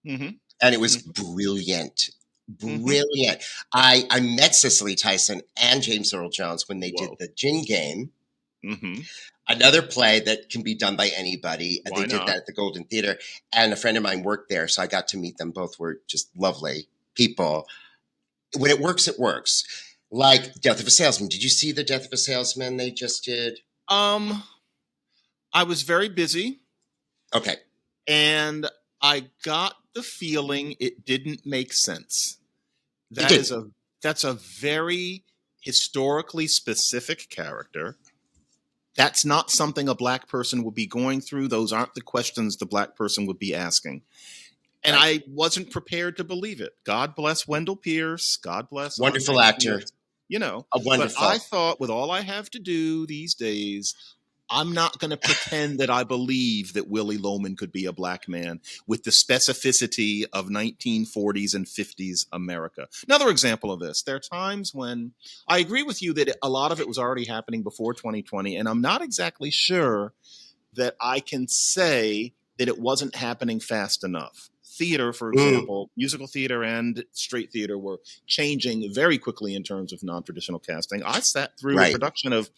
S1: Mm-hmm. And it was brilliant. Brilliant. I met Cicely Tyson and James Earl Jones when they did the Gin Game, another play that can be done by anybody. And they did that at the Golden Theater. And a friend of mine worked there, so I got to meet them. Both were just lovely people. When it works, it works. Like Death of a Salesman. Did you see the Death of a Salesman they just did?
S2: I was very busy.
S1: Okay.
S2: And I got the feeling it didn't make sense. That's a very historically specific character. That's not something a black person would be going through. Those aren't the questions the black person would be asking. And I wasn't prepared to believe it. God bless Wendell Pierce. God bless.
S1: Wonderful actor.
S2: A wonderful. But I thought, with all I have to do these days, I'm not going to pretend that I believe that Willie Loman could be a black man with the specificity of 1940s and 50s America. Another example of this, there are times when I agree with you that a lot of it was already happening before 2020, and I'm not exactly sure that I can say that it wasn't happening fast enough. Theater, for example, musical theater and straight theater were changing very quickly in terms of non-traditional casting. I sat through a production of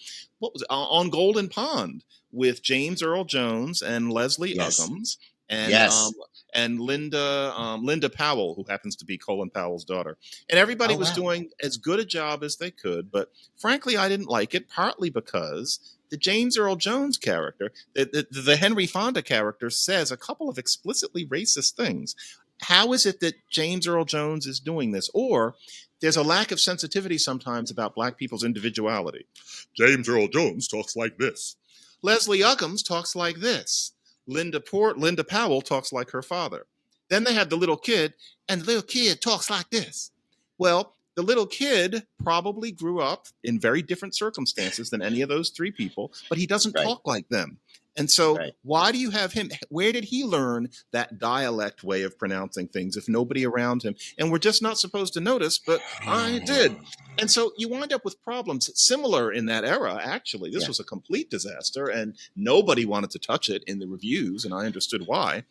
S2: On Golden Pond with James Earl Jones and Leslie Uggams and Linda Powell, who happens to be Colin Powell's daughter. And everybody was doing as good a job as they could, but frankly, I didn't like it, partly because the James Earl Jones character, the Henry Fonda character, says a couple of explicitly racist things. How is it that James Earl Jones is doing this? Or there's a lack of sensitivity sometimes about black people's individuality. James Earl Jones talks like this. Leslie Uggams talks like this. Linda Powell talks like her father. Then they had the little kid, and the little kid talks like this. Well, the little kid probably grew up in very different circumstances than any of those three people, but he doesn't talk like them. And so
S1: Right.
S2: why do you have him? Where did he learn that dialect way of pronouncing things if nobody around him? And we're just not supposed to notice, but I did. And so you wind up with problems similar in that era. Actually, this
S1: Yeah.
S2: was a complete disaster and nobody wanted to touch it in the reviews. And I understood why.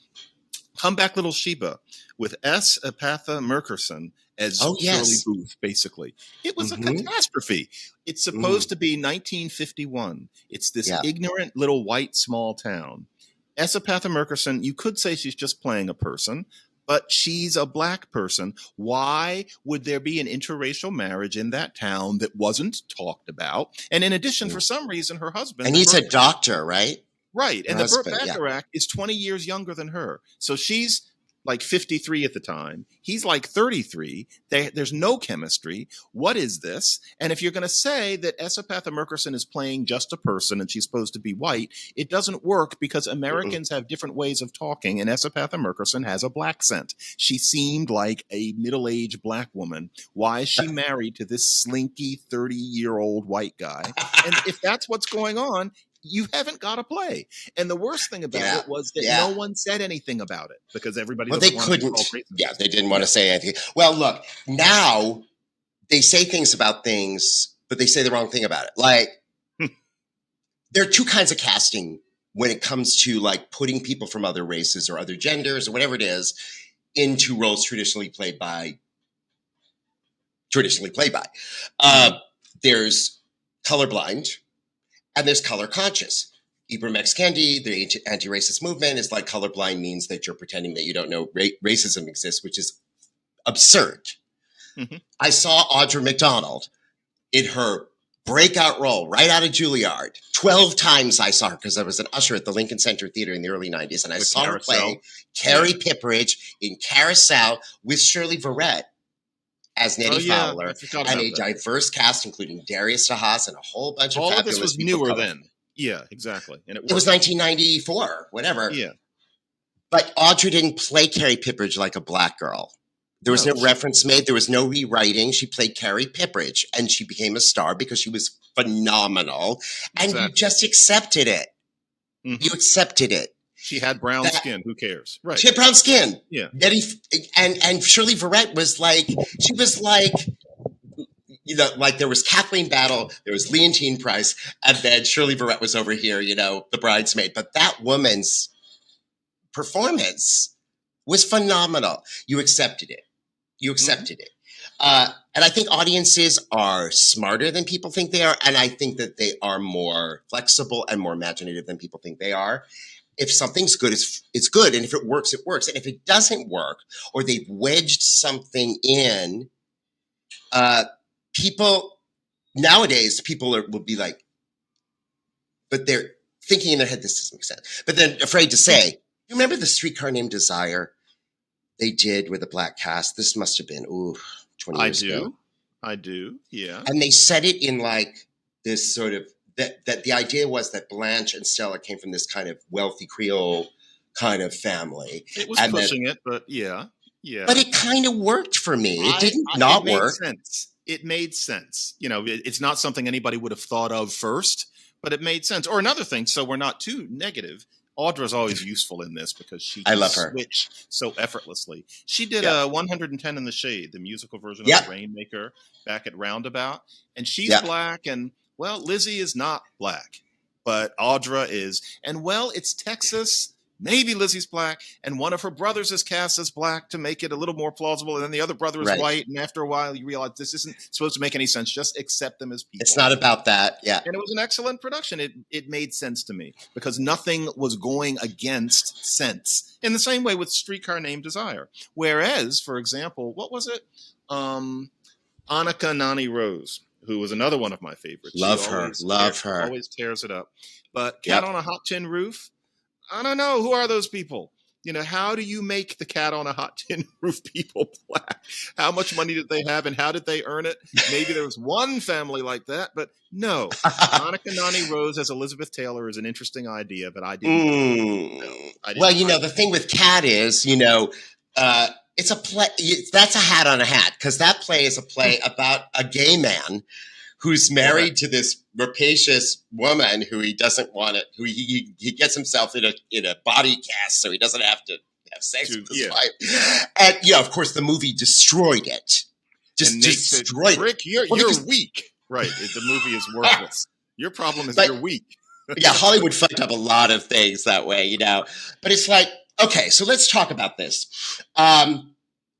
S2: Come Back Little Sheba with S. Epatha Merkerson as
S1: Oh, yes.
S2: Shirley Booth, basically. It was a
S1: Mhm.
S2: catastrophe. It's supposed to be 1951. It's this
S1: Yeah.
S2: ignorant little white small town. S. Epatha Merkerson, you could say she's just playing a person, but she's a black person. Why would there be an interracial marriage in that town that wasn't talked about? And in addition, for some reason, her husband...
S1: And he's a doctor, right?
S2: Right.
S1: Her
S2: And the Burt
S1: husband, yeah.
S2: Bacharach is 20 years younger than her. So she's like 53 at the time. He's like 33. There's no chemistry. What is this? And if you're going to say that Esapatha Merkerson is playing just a person and she's supposed to be white, it doesn't work because Americans have different ways of talking, and Esapatha Merkerson has a black scent. She seemed like a middle-aged black woman. Why is she married to this slinky 30-year-old white guy? And if that's what's going on, you haven't got to play. And the worst thing about it was that no one said anything about it because everybody
S1: they couldn't. Yeah, they didn't want to say anything. Well, look, now they say things about things, but they say the wrong thing about it. Like, there are two kinds of casting when it comes to like putting people from other races or other genders or whatever it is into roles traditionally played by. There's colorblind. And there's color conscious. Ibram X. Kendi, the anti-racist movement, is like colorblind means that you're pretending that you don't know racism exists, which is absurd. Mm-hmm. I saw Audra McDonald in her breakout role right out of Juilliard. 12 times I saw her because I was an usher at the Lincoln Center Theater in the early 90s. And I saw her play Carrie Pipperidge in Carousel with Shirley Verrett as Nettie Fowler, and a diverse cast, including Darius DeHaas and a whole bunch of fabulous
S2: people. All of this was newer then. Yeah, exactly. And it
S1: was 1994, whatever.
S2: Yeah.
S1: But Audrey didn't play Carrie Pipperidge like a black girl. There was no reference made. There was no rewriting. She played Carrie Pipperidge, and she became a star because she was phenomenal. And you just accepted it. Mm-hmm. You accepted it.
S2: She had brown skin. Who cares? Right.
S1: She had brown skin.
S2: Yeah.
S1: And Shirley Verrett was like, she was like, you know, like there was Kathleen Battle, there was Leontine Price, and then Shirley Verrett was over here, you know, the bridesmaid. But that woman's performance was phenomenal. You accepted it. You accepted it. And I think audiences are smarter than people think they are. And I think that they are more flexible and more imaginative than people think they are. If something's good, it's good. And if it works, it works. And if it doesn't work, or they've wedged something in, nowadays, people will be like, but they're thinking in their head, this doesn't make sense. But then afraid to say, you remember the Streetcar Named Desire they did with a black cast? This must have been, 20 years ago.
S2: I do, yeah.
S1: And they said it in like this sort of, that the idea was that Blanche and Stella came from this kind of wealthy Creole kind of family.
S2: It was pushing it, but yeah.
S1: But it kind of worked for me. It didn't work.
S2: Sense. It made sense. You know, it's not something anybody would have thought of first, but it made sense. Or another thing, so we're not too negative. Audra's always useful in this because she can switch so effortlessly. She did 110 in the Shade, the musical version of The Rainmaker, back at Roundabout. And she's black, and, well, Lizzie is not black, but Audra is. And, well, it's Texas. Maybe Lizzie's black, and one of her brothers is cast as black to make it a little more plausible, and then the other brother is white, and after a while you realize this isn't supposed to make any sense. Just accept them as people.
S1: It's not about that, yeah.
S2: And it was an excellent production. It made sense to me because nothing was going against sense. In the same way with Streetcar Named Desire. Whereas, for example, what was it? Annika Nani Rose, who was another one of my favorites.
S1: Love her.
S2: Always tears it up. But Cat on a Hot Tin Roof, I don't know. Who are those people? You know, how do you make the Cat on a Hot Tin Roof people black? How much money did they have and how did they earn it? Maybe there was one family like that, but no. Annika Nani Rose as Elizabeth Taylor is an interesting idea, but I didn't.
S1: Well, you know, the thing with Cat is, you know, it's a play. That's a hat on a hat because that play is a play about a gay man who's married to this rapacious woman who he doesn't want to, who he gets himself in a body cast so he doesn't have to have sex with his wife. And of course, the movie destroyed it. Just destroyed it.
S2: Rick, you're weak. Right. The movie is worthless. Your problem is you're weak.
S1: Yeah, Hollywood fucked up a lot of things that way, But it's like, okay, so let's talk about this.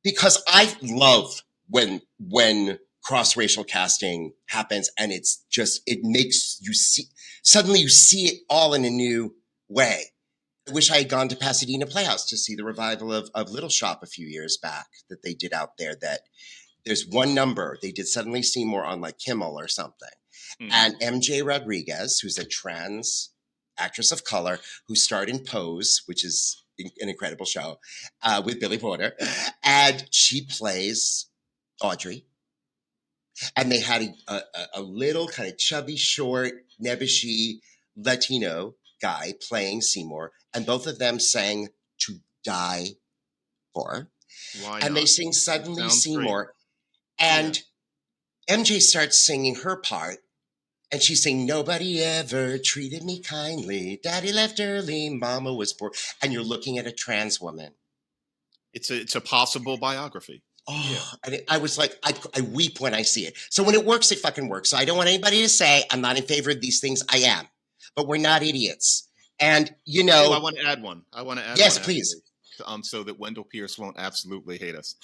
S1: Because I love when cross-racial casting happens and it makes you suddenly you see it all in a new way. I wish I had gone to Pasadena Playhouse to see the revival of Little Shop a few years back that they did out there. That there's one number they did Suddenly Seymour on like Kimmel or something. Mm-hmm. And MJ Rodriguez, who's a trans actress of color who starred in Pose, which is an incredible show, with Billy Porter. And she plays Audrey. And they had a little kind of chubby, short, nebbishy Latino guy playing Seymour. And both of them sang To Die For.
S2: Why
S1: and
S2: not?
S1: They sing Suddenly Seymour. Great. And MJ starts singing her part. And she's saying, nobody ever treated me kindly. Daddy left early. Mama was poor. And you're looking at a trans woman.
S2: It's a possible biography.
S1: Oh, and I was like, I weep when I see it. So when it works, it fucking works. So I don't want anybody to say I'm not in favor of these things. I am. But we're not idiots. And,
S2: Oh, I want to add one.
S1: Yes, please.
S2: So that Wendell Pierce won't absolutely hate us.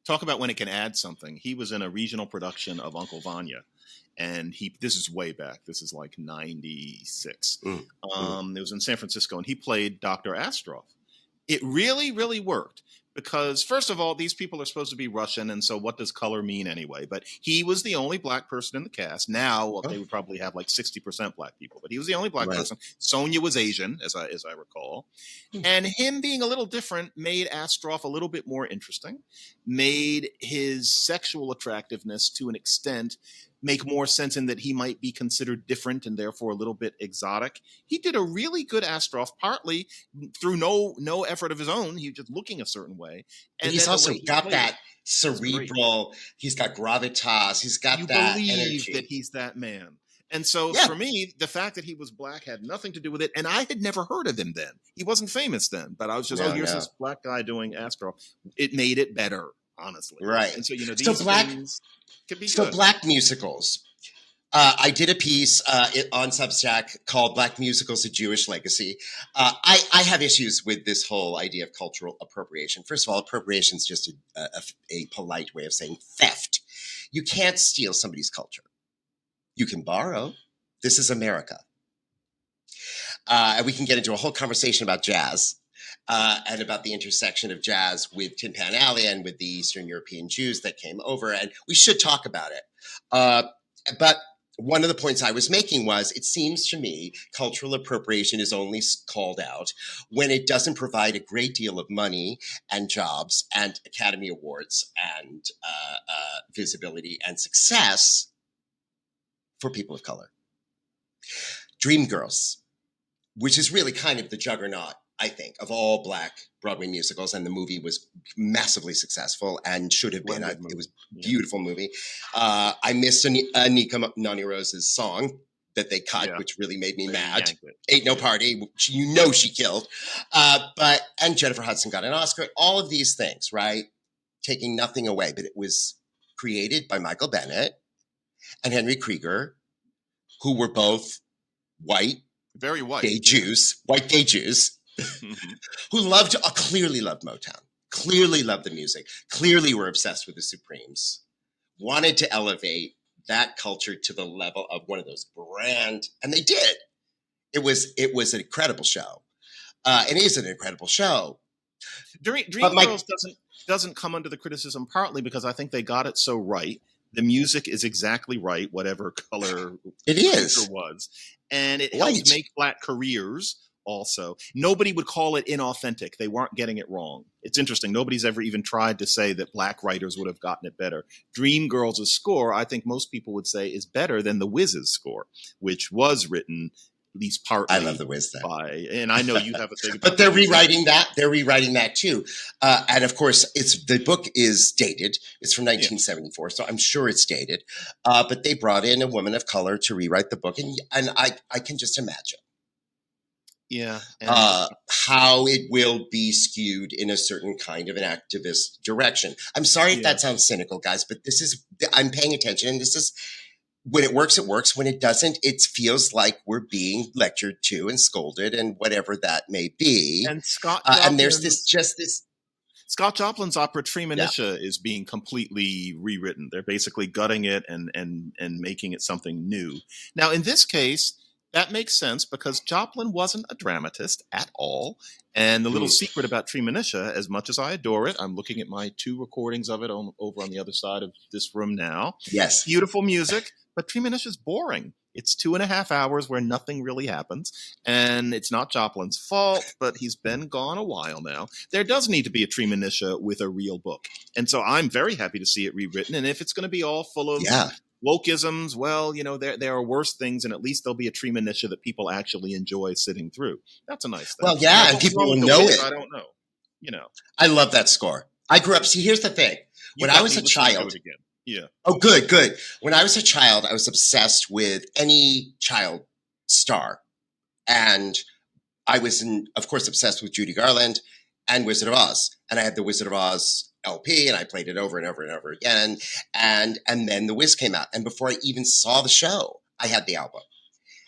S2: Talk about when it can add something. He was in a regional production of Uncle Vanya. And this is way back. This is like 96. It was in San Francisco, and he played Dr. Astroff. It really, really worked because, first of all, these people are supposed to be Russian, and so what does color mean anyway? But he was the only black person in the cast. Now, they would probably have like 60% black people, but he was the only black person. Sonia was Asian, as I recall. And him being a little different made Astroff a little bit more interesting, made his sexual attractiveness to an extent make more sense in that he might be considered different and therefore a little bit exotic. He did a really good Astroff, partly through no effort of his own. He was just looking a certain way.
S1: And he's also got that cerebral, he's got gravitas, he's got that energy.
S2: You believe that he's that man. And so for me, the fact that he was black had nothing to do with it. And I had never heard of him then. He wasn't famous then, but I was just, here's this black guy doing Astroff. It made it better, honestly.
S1: Right.
S2: And so, these things could be good.
S1: Black musicals. I did a piece on Substack called Black Musicals, A Jewish Legacy. I have issues with this whole idea of cultural appropriation. First of all, appropriation is just a polite way of saying theft. You can't steal somebody's culture. You can borrow. This is America. And we can get into a whole conversation about jazz and about the intersection of jazz with Tin Pan Alley and with the Eastern European Jews that came over. And we should talk about it. But one of the points I was making was, it seems to me cultural appropriation is only called out when it doesn't provide a great deal of money and jobs and Academy Awards and visibility and success for people of color. Dreamgirls, which is really kind of the juggernaut, I think, of all Black Broadway musicals, and the movie was massively successful and should have been. It was a beautiful movie. I missed Anika Noni Rose's song that they cut, which really made me mad. Ain't No Party, she killed. And Jennifer Hudson got an Oscar. All of these things, right? Taking nothing away, but it was created by Michael Bennett and Henry Krieger, who were both
S2: very white
S1: gay Jews, who clearly loved Motown, clearly loved the music, clearly were obsessed with the Supremes, wanted to elevate that culture to the level of one of those and they did. It was an incredible show. It is an incredible show.
S2: Dreamgirls doesn't come under the criticism, partly because I think they got it so right. The music is exactly right, whatever color
S1: it is
S2: was. And it helps make Black careers also. Nobody would call it inauthentic. They weren't getting it wrong. It's interesting. Nobody's ever even tried to say that Black writers would have gotten it better. Dreamgirls' score, I think most people would say, is better than The Wiz's score, which was written least
S1: I love
S2: partly
S1: the Wiz thing.
S2: by, and I know you have a thing about
S1: But they're
S2: the Wiz.
S1: rewriting that. They're rewriting that too. And of course, the book is dated. It's from 1974, so I'm sure it's dated. But they brought in a woman of color to rewrite the book, and I can just imagine how it will be skewed in a certain kind of an activist direction. I'm sorry if that sounds cynical, guys, but I'm paying attention, and this is. When it works, it works. When it doesn't, it feels like we're being lectured to and scolded and whatever that may be.
S2: And
S1: and there's this.
S2: Scott Joplin's opera Treemonisha is being completely rewritten. They're basically gutting it and making it something new. Now, in this case, that makes sense because Joplin wasn't a dramatist at all. And the little secret about Treemonisha, as much as I adore it, I'm looking at my 2 recordings of it over on the other side of this room now.
S1: Yes.
S2: Beautiful music. But Treemonisha is boring. It's 2.5 hours where nothing really happens. And it's not Joplin's fault, but he's been gone a while now. There does need to be a Treemonisha with a real book. And so I'm very happy to see it rewritten. And if it's going to be all full of wokeisms, well, there are worse things, and at least there'll be a Treemonisha that people actually enjoy sitting through. That's a nice thing.
S1: Well, yeah, and people will know it.
S2: I don't know.
S1: I love that score. I grew up. See, here's the thing. When I was a child.
S2: Yeah.
S1: Oh, good. When I was a child, I was obsessed with any child star. And I was, of course, obsessed with Judy Garland and Wizard of Oz. And I had the Wizard of Oz LP, and I played it over and over and over again. And then The Wiz came out. And before I even saw the show, I had the album.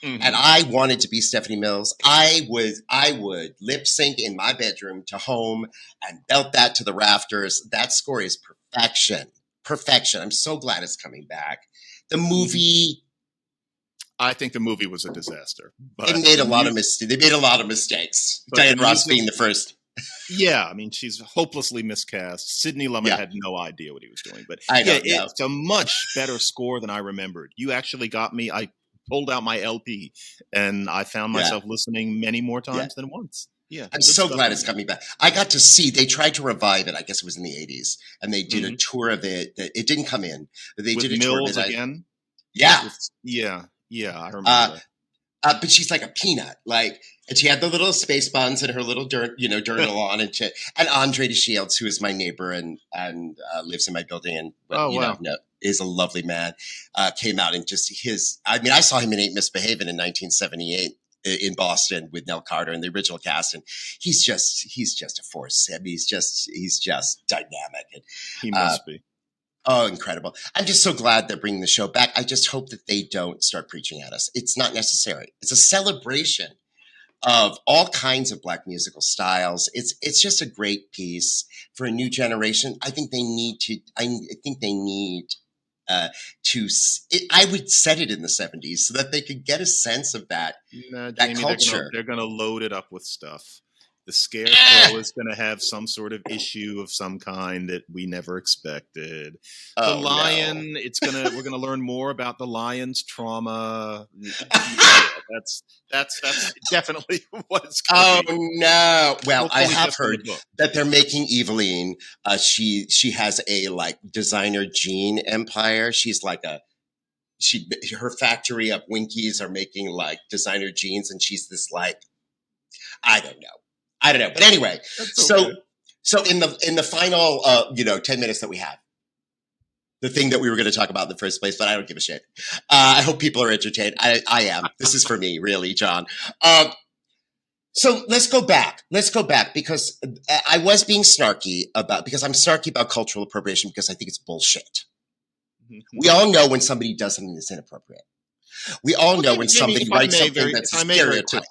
S1: Mm-hmm. And I wanted to be Stephanie Mills. I would lip sync in my bedroom to Home and belt that to the rafters. That score is perfection. I'm so glad it's coming back. The movie,
S2: I think the movie was a disaster. But
S1: they made a lot of mistakes. Diane Ross being the first.
S2: Yeah, I mean, she's hopelessly miscast. Sidney Lumet had no idea what he was doing. But it's a much better score than I remembered. You actually got me. I pulled out my LP, and I found myself listening many more times than once. Yeah,
S1: I'm so glad it's coming back. I got to see, they tried to revive it. I guess it was in the 80s. And they did a tour of it. It didn't come in. But they did a tour of it
S2: again?
S1: Yeah.
S2: I remember that.
S1: But she's like a peanut. And she had the little space buns and her little journal on and shit. And Andre DeShields, who is my neighbor and lives in my building and is a lovely man, came out and I saw him in Ain't Misbehavin' in 1978. In Boston with Nell Carter and the original cast, and he's just a force. I mean, he's just dynamic. And,
S2: he must be.
S1: Oh, incredible! I'm just so glad they're bringing the show back. I just hope that they don't start preaching at us. It's not necessary. It's a celebration of all kinds of Black musical styles. It's just a great piece for a new generation. I think they need to. I would set it in the 70s so that they could get a sense of that culture.
S2: They're going to load it up with stuff. The Scarecrow is going to have some sort of issue of some kind that we never expected. The Lion, we're going to learn more about the Lion's trauma. That's definitely what it's going to be.
S1: Oh no! Well, I have heard that they're making Eveline. She has a designer jean empire. She's her factory of Winkies are making designer jeans, and she's this I don't know. But anyway, so in the final 10 minutes that we have, the thing that we were going to talk about in the first place, but I don't give a shit. I hope people are entertained. I am. This is for me, really, John. So let's go back because I was being snarky because I'm snarky about cultural appropriation because I think it's bullshit. Mm-hmm. We all know when somebody does something that's inappropriate. We all know when somebody writes something that's a stereotype.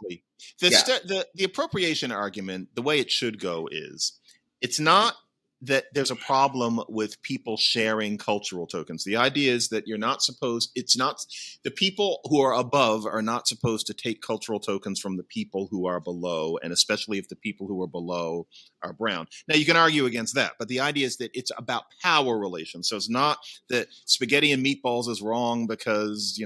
S2: The appropriation argument, the way it should go is, it's not that there's a problem with people sharing cultural tokens. The idea is that the people who are above are not supposed to take cultural tokens from the people who are below, and especially if the people who are below are brown. Now, you can argue against that, but the idea is that it's about power relations. So it's not that spaghetti and meatballs is wrong because,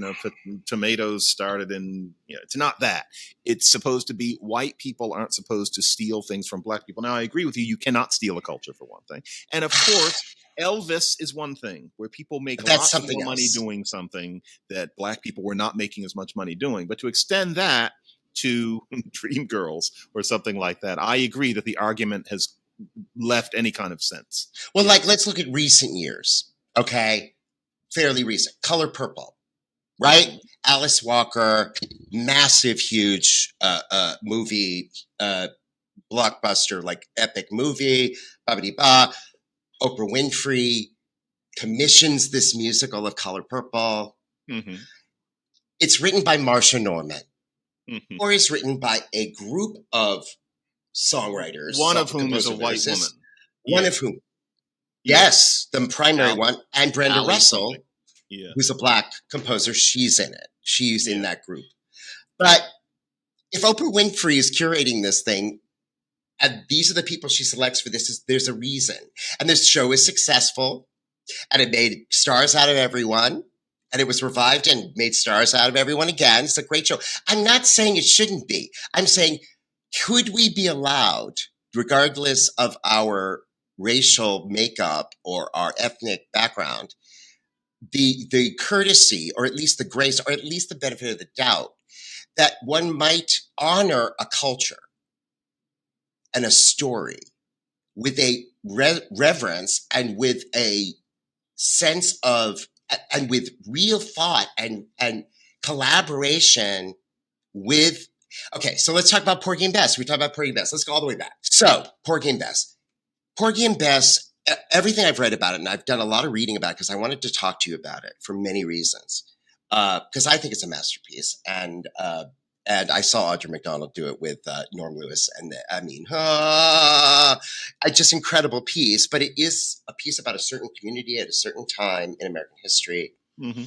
S2: tomatoes started in, it's not that. It's supposed to be white people aren't supposed to steal things from Black people. Now, I agree with you. You cannot steal a culture, for one thing. And of course, Elvis is one thing where people make lots more money doing something that Black people were not making as much money doing. But to extend that, to Dreamgirls or something like that, I agree that the argument has left any kind of sense.
S1: Well, like, let's look at recent years, okay? Fairly recent. Color Purple, right? Alice Walker, massive, huge movie, blockbuster, like epic movie, ba-ba-dee-ba. Oprah Winfrey commissions this musical of Color Purple.
S2: Mm-hmm.
S1: It's written by Marsha Norman,
S2: Mm-hmm.
S1: or is written by a group of songwriters.
S2: One of whom is a white woman.
S1: One of whom, yes, the primary one, and Brenda Russell, who's a Black composer. She's in it. She's in that group. But if Oprah Winfrey is curating this thing, and these are the people she selects for this, there's a reason. And this show is successful, and it made stars out of everyone, and it was revived and made stars out of everyone again. It's a great show. I'm not saying it shouldn't be. I'm saying, could we be allowed, regardless of our racial makeup or our ethnic background, the courtesy, or at least the grace, or at least the benefit of the doubt, that one might honor a culture and a story with a reverence and with a sense of, and with real thought and collaboration with, okay, so let's talk about Porgy and Bess. We talked about Porgy and Bess. Let's go all the way back. So, Porgy and Bess. Porgy and Bess, everything I've read about it, and I've done a lot of reading about it because I wanted to talk to you about it for many reasons. Because I think it's a masterpiece. And I saw Audra McDonald do it with Norm Lewis. And just incredible piece. But it is a piece about a certain community at a certain time in American history.
S2: Mm-hmm.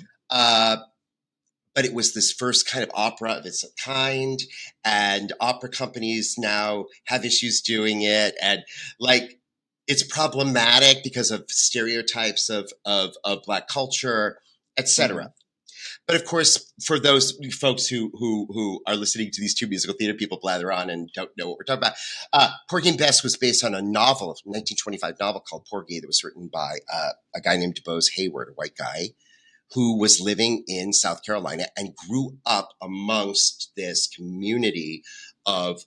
S1: But it was this first kind of opera of its kind, and opera companies now have issues doing it, and like it's problematic because of stereotypes of Black culture, etc. Mm-hmm. But of course, for those folks who are listening to these two musical theater people blather on and don't know what we're talking about, Porgy and Bess was based on a novel, a 1925 novel called Porgy, that was written by a guy named Bose Hayward, a white guy, who was living in South Carolina and grew up amongst this community of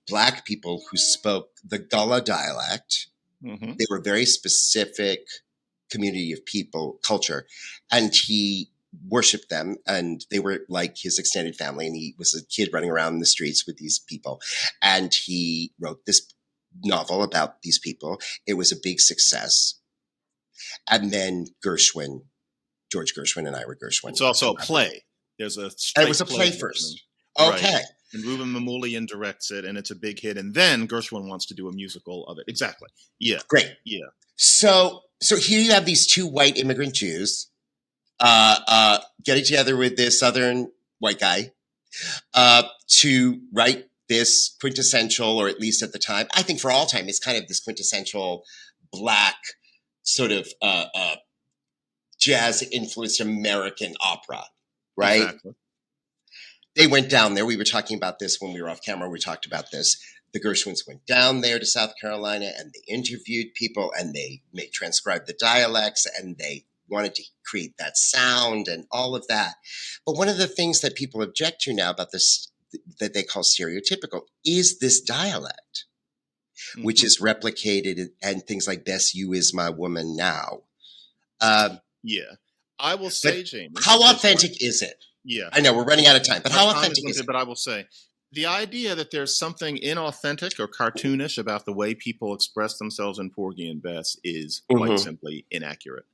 S1: Black people who spoke the Gullah dialect. Mm-hmm. They were a very specific community of people, culture, and he worshiped them, and they were like his extended family, and he was a kid running around the streets with these people, and he wrote this novel about these people. It was a big success. And then George Gershwin and Ira Gershwin.
S2: It's also a play. There's a
S1: it was a play first. Okay.
S2: Right. And Reuben Mamoulian directs it, and it's a big hit. And then Gershwin wants to do a musical of it. Exactly. Yeah.
S1: Great.
S2: Yeah.
S1: So here you have these two white immigrant Jews getting together with this Southern white guy to write this quintessential, or at least at the time, I think for all time, it's kind of this quintessential Black sort of jazz-influenced American opera, right?
S2: Exactly.
S1: They went down there. We were talking about this when we were off camera. We talked about this. The Gershwins went down there to South Carolina, and they interviewed people, and they transcribed the dialects, and they wanted to create that sound and all of that. But one of the things that people object to now about this, that they call stereotypical, is this dialect, mm-hmm. which is replicated, and things like "Bess, you is my woman now."
S2: Yeah, I will say, James,
S1: how authentic is it?
S2: Yeah,
S1: I know we're running out of time, but how authentic is it?
S2: But I will say, the idea that there's something inauthentic or cartoonish about the way people express themselves in Porgy and Bess is quite mm-hmm. simply inaccurate.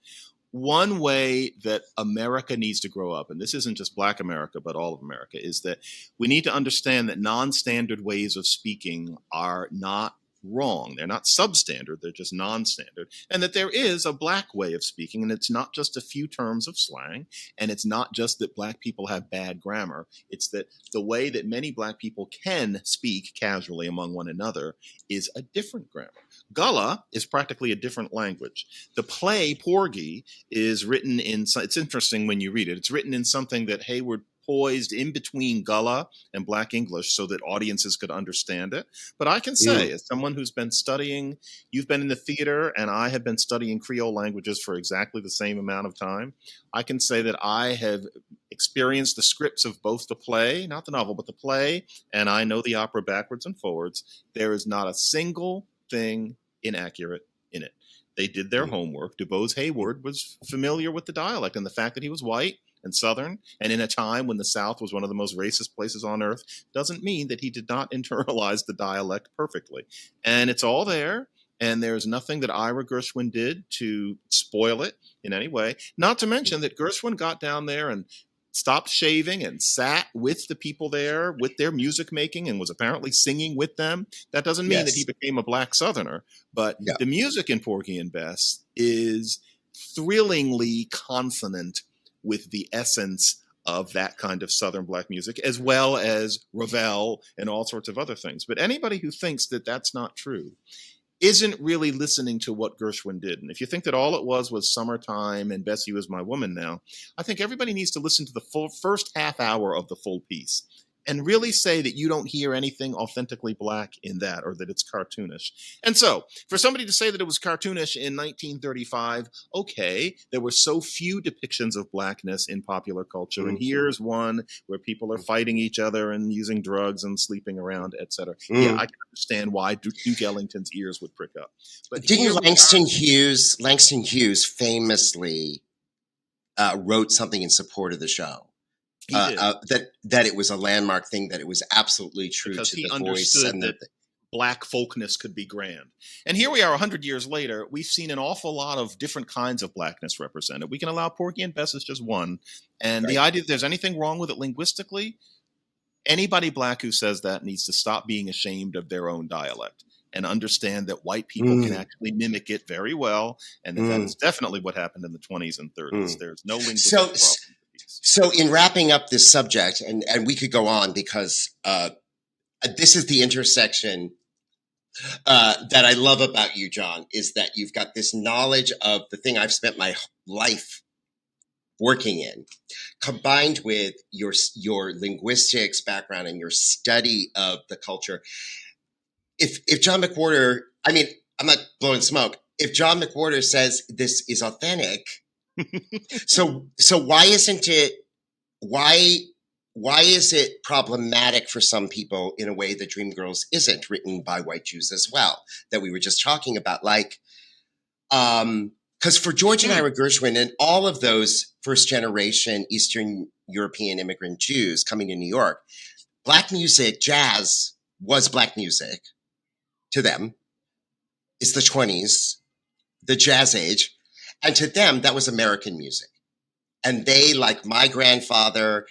S2: One way that America needs to grow up, and this isn't just Black America, but all of America, is that we need to understand that non-standard ways of speaking are not wrong. They're not substandard, they're just non-standard. And that there is a Black way of speaking, and it's not just a few terms of slang, and it's not just that Black people have bad grammar. It's that the way that many Black people can speak casually among one another is a different grammar. Gullah is practically a different language. The play Porgy is written in, it's interesting when you read it, it's written in something that Hayward poised in between Gullah and Black English so that audiences could understand it. But I can say, as someone who's been studying, you've been in the theater, and I have been studying Creole languages for exactly the same amount of time. I can say that I have experienced the scripts of both the play, not the novel, but the play, and I know the opera backwards and forwards. There is not a single thing inaccurate in it. They did their homework. DuBose Hayward was familiar with the dialect, and the fact that he was white and Southern, and in a time when the South was one of the most racist places on earth, doesn't mean that he did not internalize the dialect perfectly. And it's all there, and there's nothing that Ira Gershwin did to spoil it in any way. Not to mention that Gershwin got down there and stopped shaving and sat with the people there with their music making and was apparently singing with them. That doesn't mean that he became a Black Southerner, but the music in Porgy and Bess is thrillingly consonant with the essence of that kind of Southern Black music, as well as Ravel and all sorts of other things. But anybody who thinks that that's not true isn't really listening to what Gershwin did. And if you think that all it was Summertime and Bessie Was My Woman Now, I think everybody needs to listen to the first half hour of the full piece and really say that you don't hear anything authentically Black in that, or that it's cartoonish. And so for somebody to say that it was cartoonish in 1935, okay, there were so few depictions of Blackness in popular culture. And here's one where people are fighting each other and using drugs and sleeping around, etc. Yeah, I can understand why Duke Ellington's ears would prick up. But
S1: didn't Langston Hughes famously wrote something in support of the show? That it was a landmark thing, that it was absolutely true
S2: because
S1: to
S2: he
S1: the
S2: understood
S1: voice and
S2: that Black folkness could be grand. And here we are 100 years later, we've seen an awful lot of different kinds of Blackness represented. We can allow Porgy and Bess as just one. And the idea that there's anything wrong with it linguistically, anybody Black who says that needs to stop being ashamed of their own dialect and understand that white people can actually mimic it very well. And that is definitely what happened in the 20s and 30s. There's no linguistic problem.
S1: So in wrapping up this subject, and we could go on because this is the intersection that I love about you, John, is that you've got this knowledge of the thing I've spent my life working in, combined with your linguistics background and your study of the culture. If John McWhorter, I mean, I'm not blowing smoke. If John McWhorter says this is authentic, so why isn't it? Why is it problematic for some people in a way that Dreamgirls isn't, written by white Jews as well, that we were just talking about? Like, because for George and Ira Gershwin and all of those first generation Eastern European immigrant Jews coming to New York, Black music, jazz was Black music to them. It's the 20s, the jazz age. And to them, that was American music. And they, like my grandfather,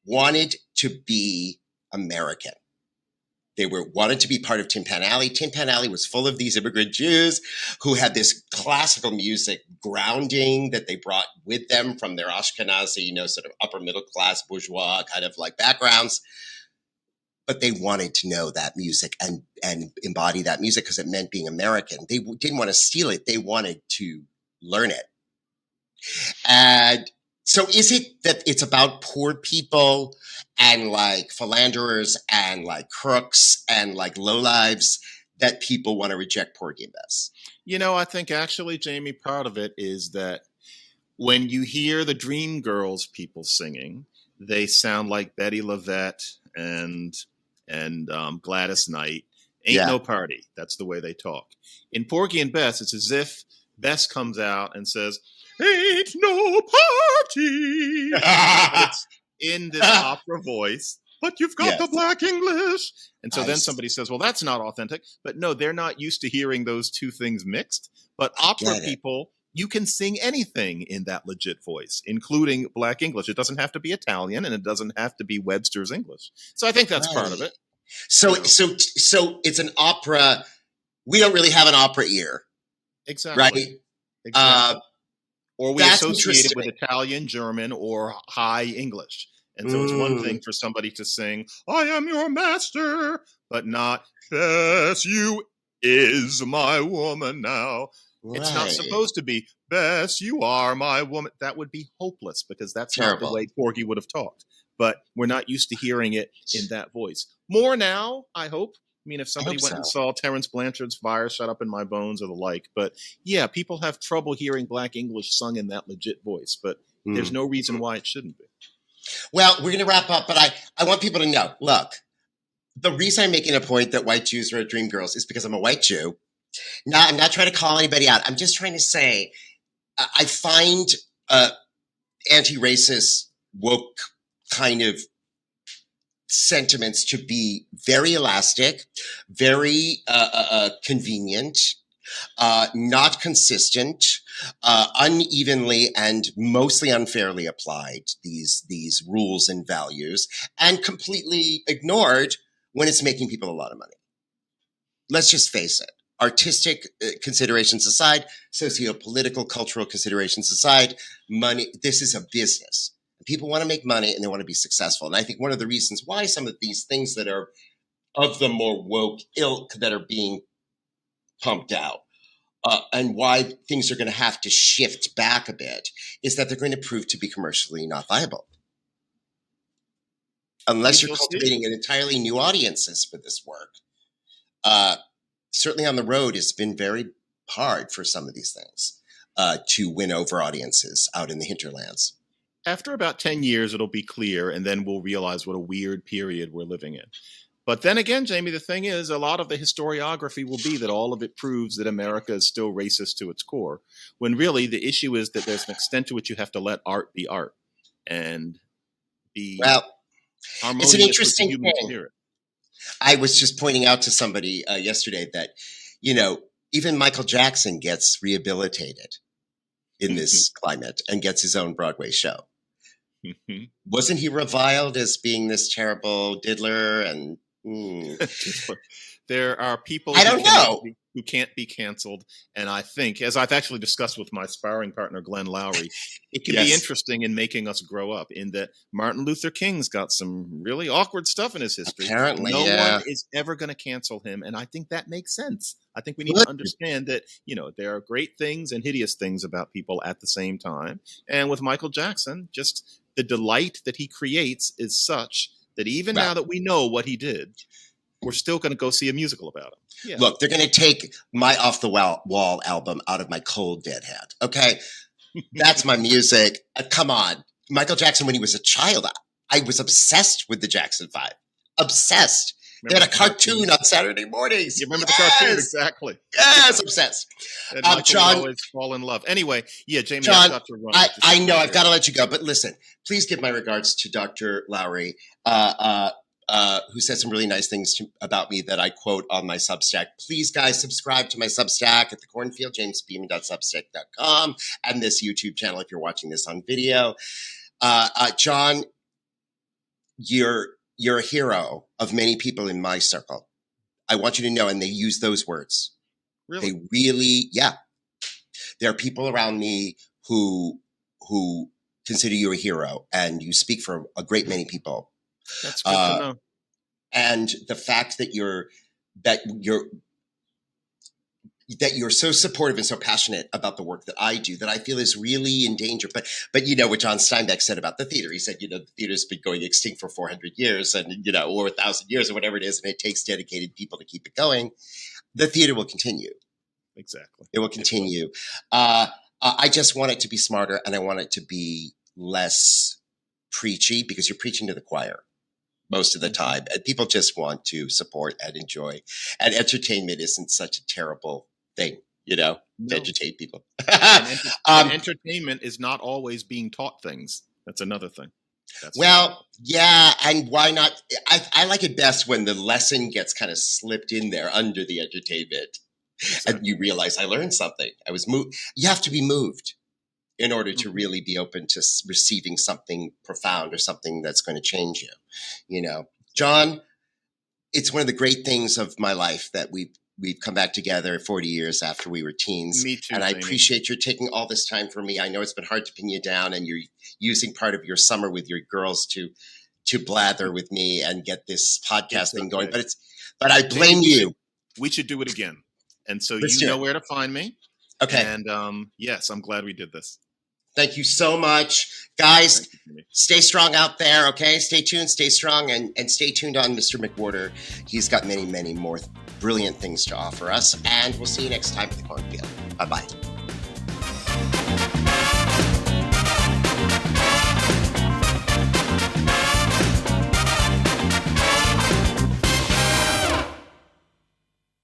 S1: wanted to be American. They wanted to be part of Tin Pan Alley. Tin Pan Alley was full of these immigrant Jews who had this classical music grounding that they brought with them from their Ashkenazi, sort of upper middle class bourgeois kind of like backgrounds. But they wanted to know that music and embody that music because it meant being American. They didn't want to steal it. They wanted to learn it. And so is it that it's about poor people and like philanderers and like crooks and like lowlives that people want to reject Porgy and Bess?
S2: I think actually, Jamie, part of it is that when you hear the Dreamgirls people singing, they sound like Betty LaVette and Gladys Knight. Ain't no party. That's the way they talk. In Porgy and Bess, it's as if Bess comes out and says, "Ain't no party." It's in this opera voice, but you've got the Black English. And so then somebody says, well, that's not authentic. But no, they're not used to hearing those two things mixed. But opera people, you can sing anything in that legit voice, including Black English. It doesn't have to be Italian, and it doesn't have to be Webster's English. So I think that's part of it.
S1: So it's an opera. We don't really have an opera ear.
S2: Exactly.
S1: Right?
S2: Exactly. Or we associate it with Italian, German, or High English. And so it's one thing for somebody to sing, "I am your master," but not, "Bess, you is my woman now." Right. It's not supposed to be, "Bess, you are my woman." That would be hopeless because that's not the way Porgy would have talked. but we're not used to hearing it in that voice. More now, I hope. I mean, if somebody went and saw Terence Blanchard's Fire Shut Up in My Bones or the like, but yeah, people have trouble hearing Black English sung in that legit voice, but there's no reason why it shouldn't be.
S1: Well, we're going to wrap up, but I want people to know, look, the reason I'm making a point that white Jews are dream girls is because I'm a white Jew. Now, I'm not trying to call anybody out. I'm just trying to say I find anti-racist, woke kind of sentiments to be very elastic, very convenient, not consistent, unevenly and mostly unfairly applied, these rules and values, and completely ignored when it's making people a lot of money. Let's just face it. Artistic considerations aside, socio-political, cultural considerations aside, money, this is a business. People want to make money and they want to be successful. And I think one of the reasons why some of these things that are of the more woke ilk that are being pumped out and why things are going to have to shift back a bit is that they're going to prove to be commercially not viable. Unless you're cultivating an entirely new audiences for this work. Certainly on the road, it's been very hard for some of these things to win over audiences out in the hinterlands.
S2: After about 10 years, it'll be clear, and then we'll realize what a weird period we're living in. But then again, Jamie, the thing is, a lot of the historiography will be that all of it proves that America is still racist to its core, when really the issue is that there's an extent to which you have to let art be art and be harmonious.
S1: It's an interesting
S2: with the human
S1: thing.
S2: Spirit.
S1: I was just pointing out to somebody yesterday that, even Michael Jackson gets rehabilitated in this climate and gets his own Broadway show. Wasn't he reviled as being this terrible diddler? And
S2: there are people
S1: I don't know
S2: who can't be canceled. And I think, as I've actually discussed with my sparring partner, Glenn Loury, it can be interesting in making us grow up in that Martin Luther King's got some really awkward stuff in his history.
S1: Apparently,
S2: no one is ever going to cancel him. And I think that makes sense. I think we need to understand that, there are great things and hideous things about people at the same time. And with Michael Jackson, just the delight that he creates is such that even now that we know what he did, we're still going to go see a musical about him. Yeah.
S1: Look, they're going to take my Off the Wall album out of my cold dead hand. Okay. That's my music. Come on. Michael Jackson, when he was a child, I was obsessed with the Jackson 5. Obsessed. They had a cartoon on Saturday mornings.
S2: You remember the cartoon? Exactly.
S1: Yes, obsessed.
S2: And Michael John, would always fall in love. Anyway, Jamie,
S1: John,
S2: I've got to run.
S1: I know, I've got to let you go. But listen, please give my regards to Dr. Loury, who said some really nice things about me that I quote on my Substack. Please, guys, subscribe to my Substack at the Cornfield, jamesbeeman.substack.com, and this YouTube channel if you're watching this on video. John, you're a hero of many people in my circle. I want you to know, and they use those words.
S2: Really?
S1: They really, there are people around me who consider you a hero, and you speak for a great many people.
S2: That's good to know.
S1: And the fact that you're so supportive and so passionate about the work that I do, that I feel is really in danger. But what John Steinbeck said about the theater, he said, the theater's been going extinct for 400 years and, or 1,000 years or whatever it is. And it takes dedicated people to keep it going. The theater will continue.
S2: Exactly.
S1: It will continue. I just want it to be smarter, and I want it to be less preachy, because you're preaching to the choir most of the time. And people just want to support and enjoy. And entertainment isn't such a terrible thing, to educate people.
S2: And entertainment is not always being taught things. That's another thing.
S1: And why not? I like it best when the lesson gets kind of slipped in there under the entertainment. Exactly. And you realize I learned something. I was moved. You have to be moved in order to really be open to receiving something profound or something that's going to change you. John, it's one of the great things of my life that we've come back together 40 years after we were teens.
S2: Me too.
S1: And I appreciate your taking all this time for me. I know it's been hard to pin you down, and you're using part of your summer with your girls to blather with me and get this podcast thing going. But I blame you.
S2: We should do it again. And so
S1: Let's
S2: know where to find me.
S1: Okay.
S2: And yes, I'm glad we did this.
S1: Thank you so much. Guys, stay strong out there, okay? Stay tuned, stay strong, and stay tuned on Mr. McWhorter. He's got many, many more brilliant things to offer us, and we'll see you next time at the Cornfield. Bye-bye.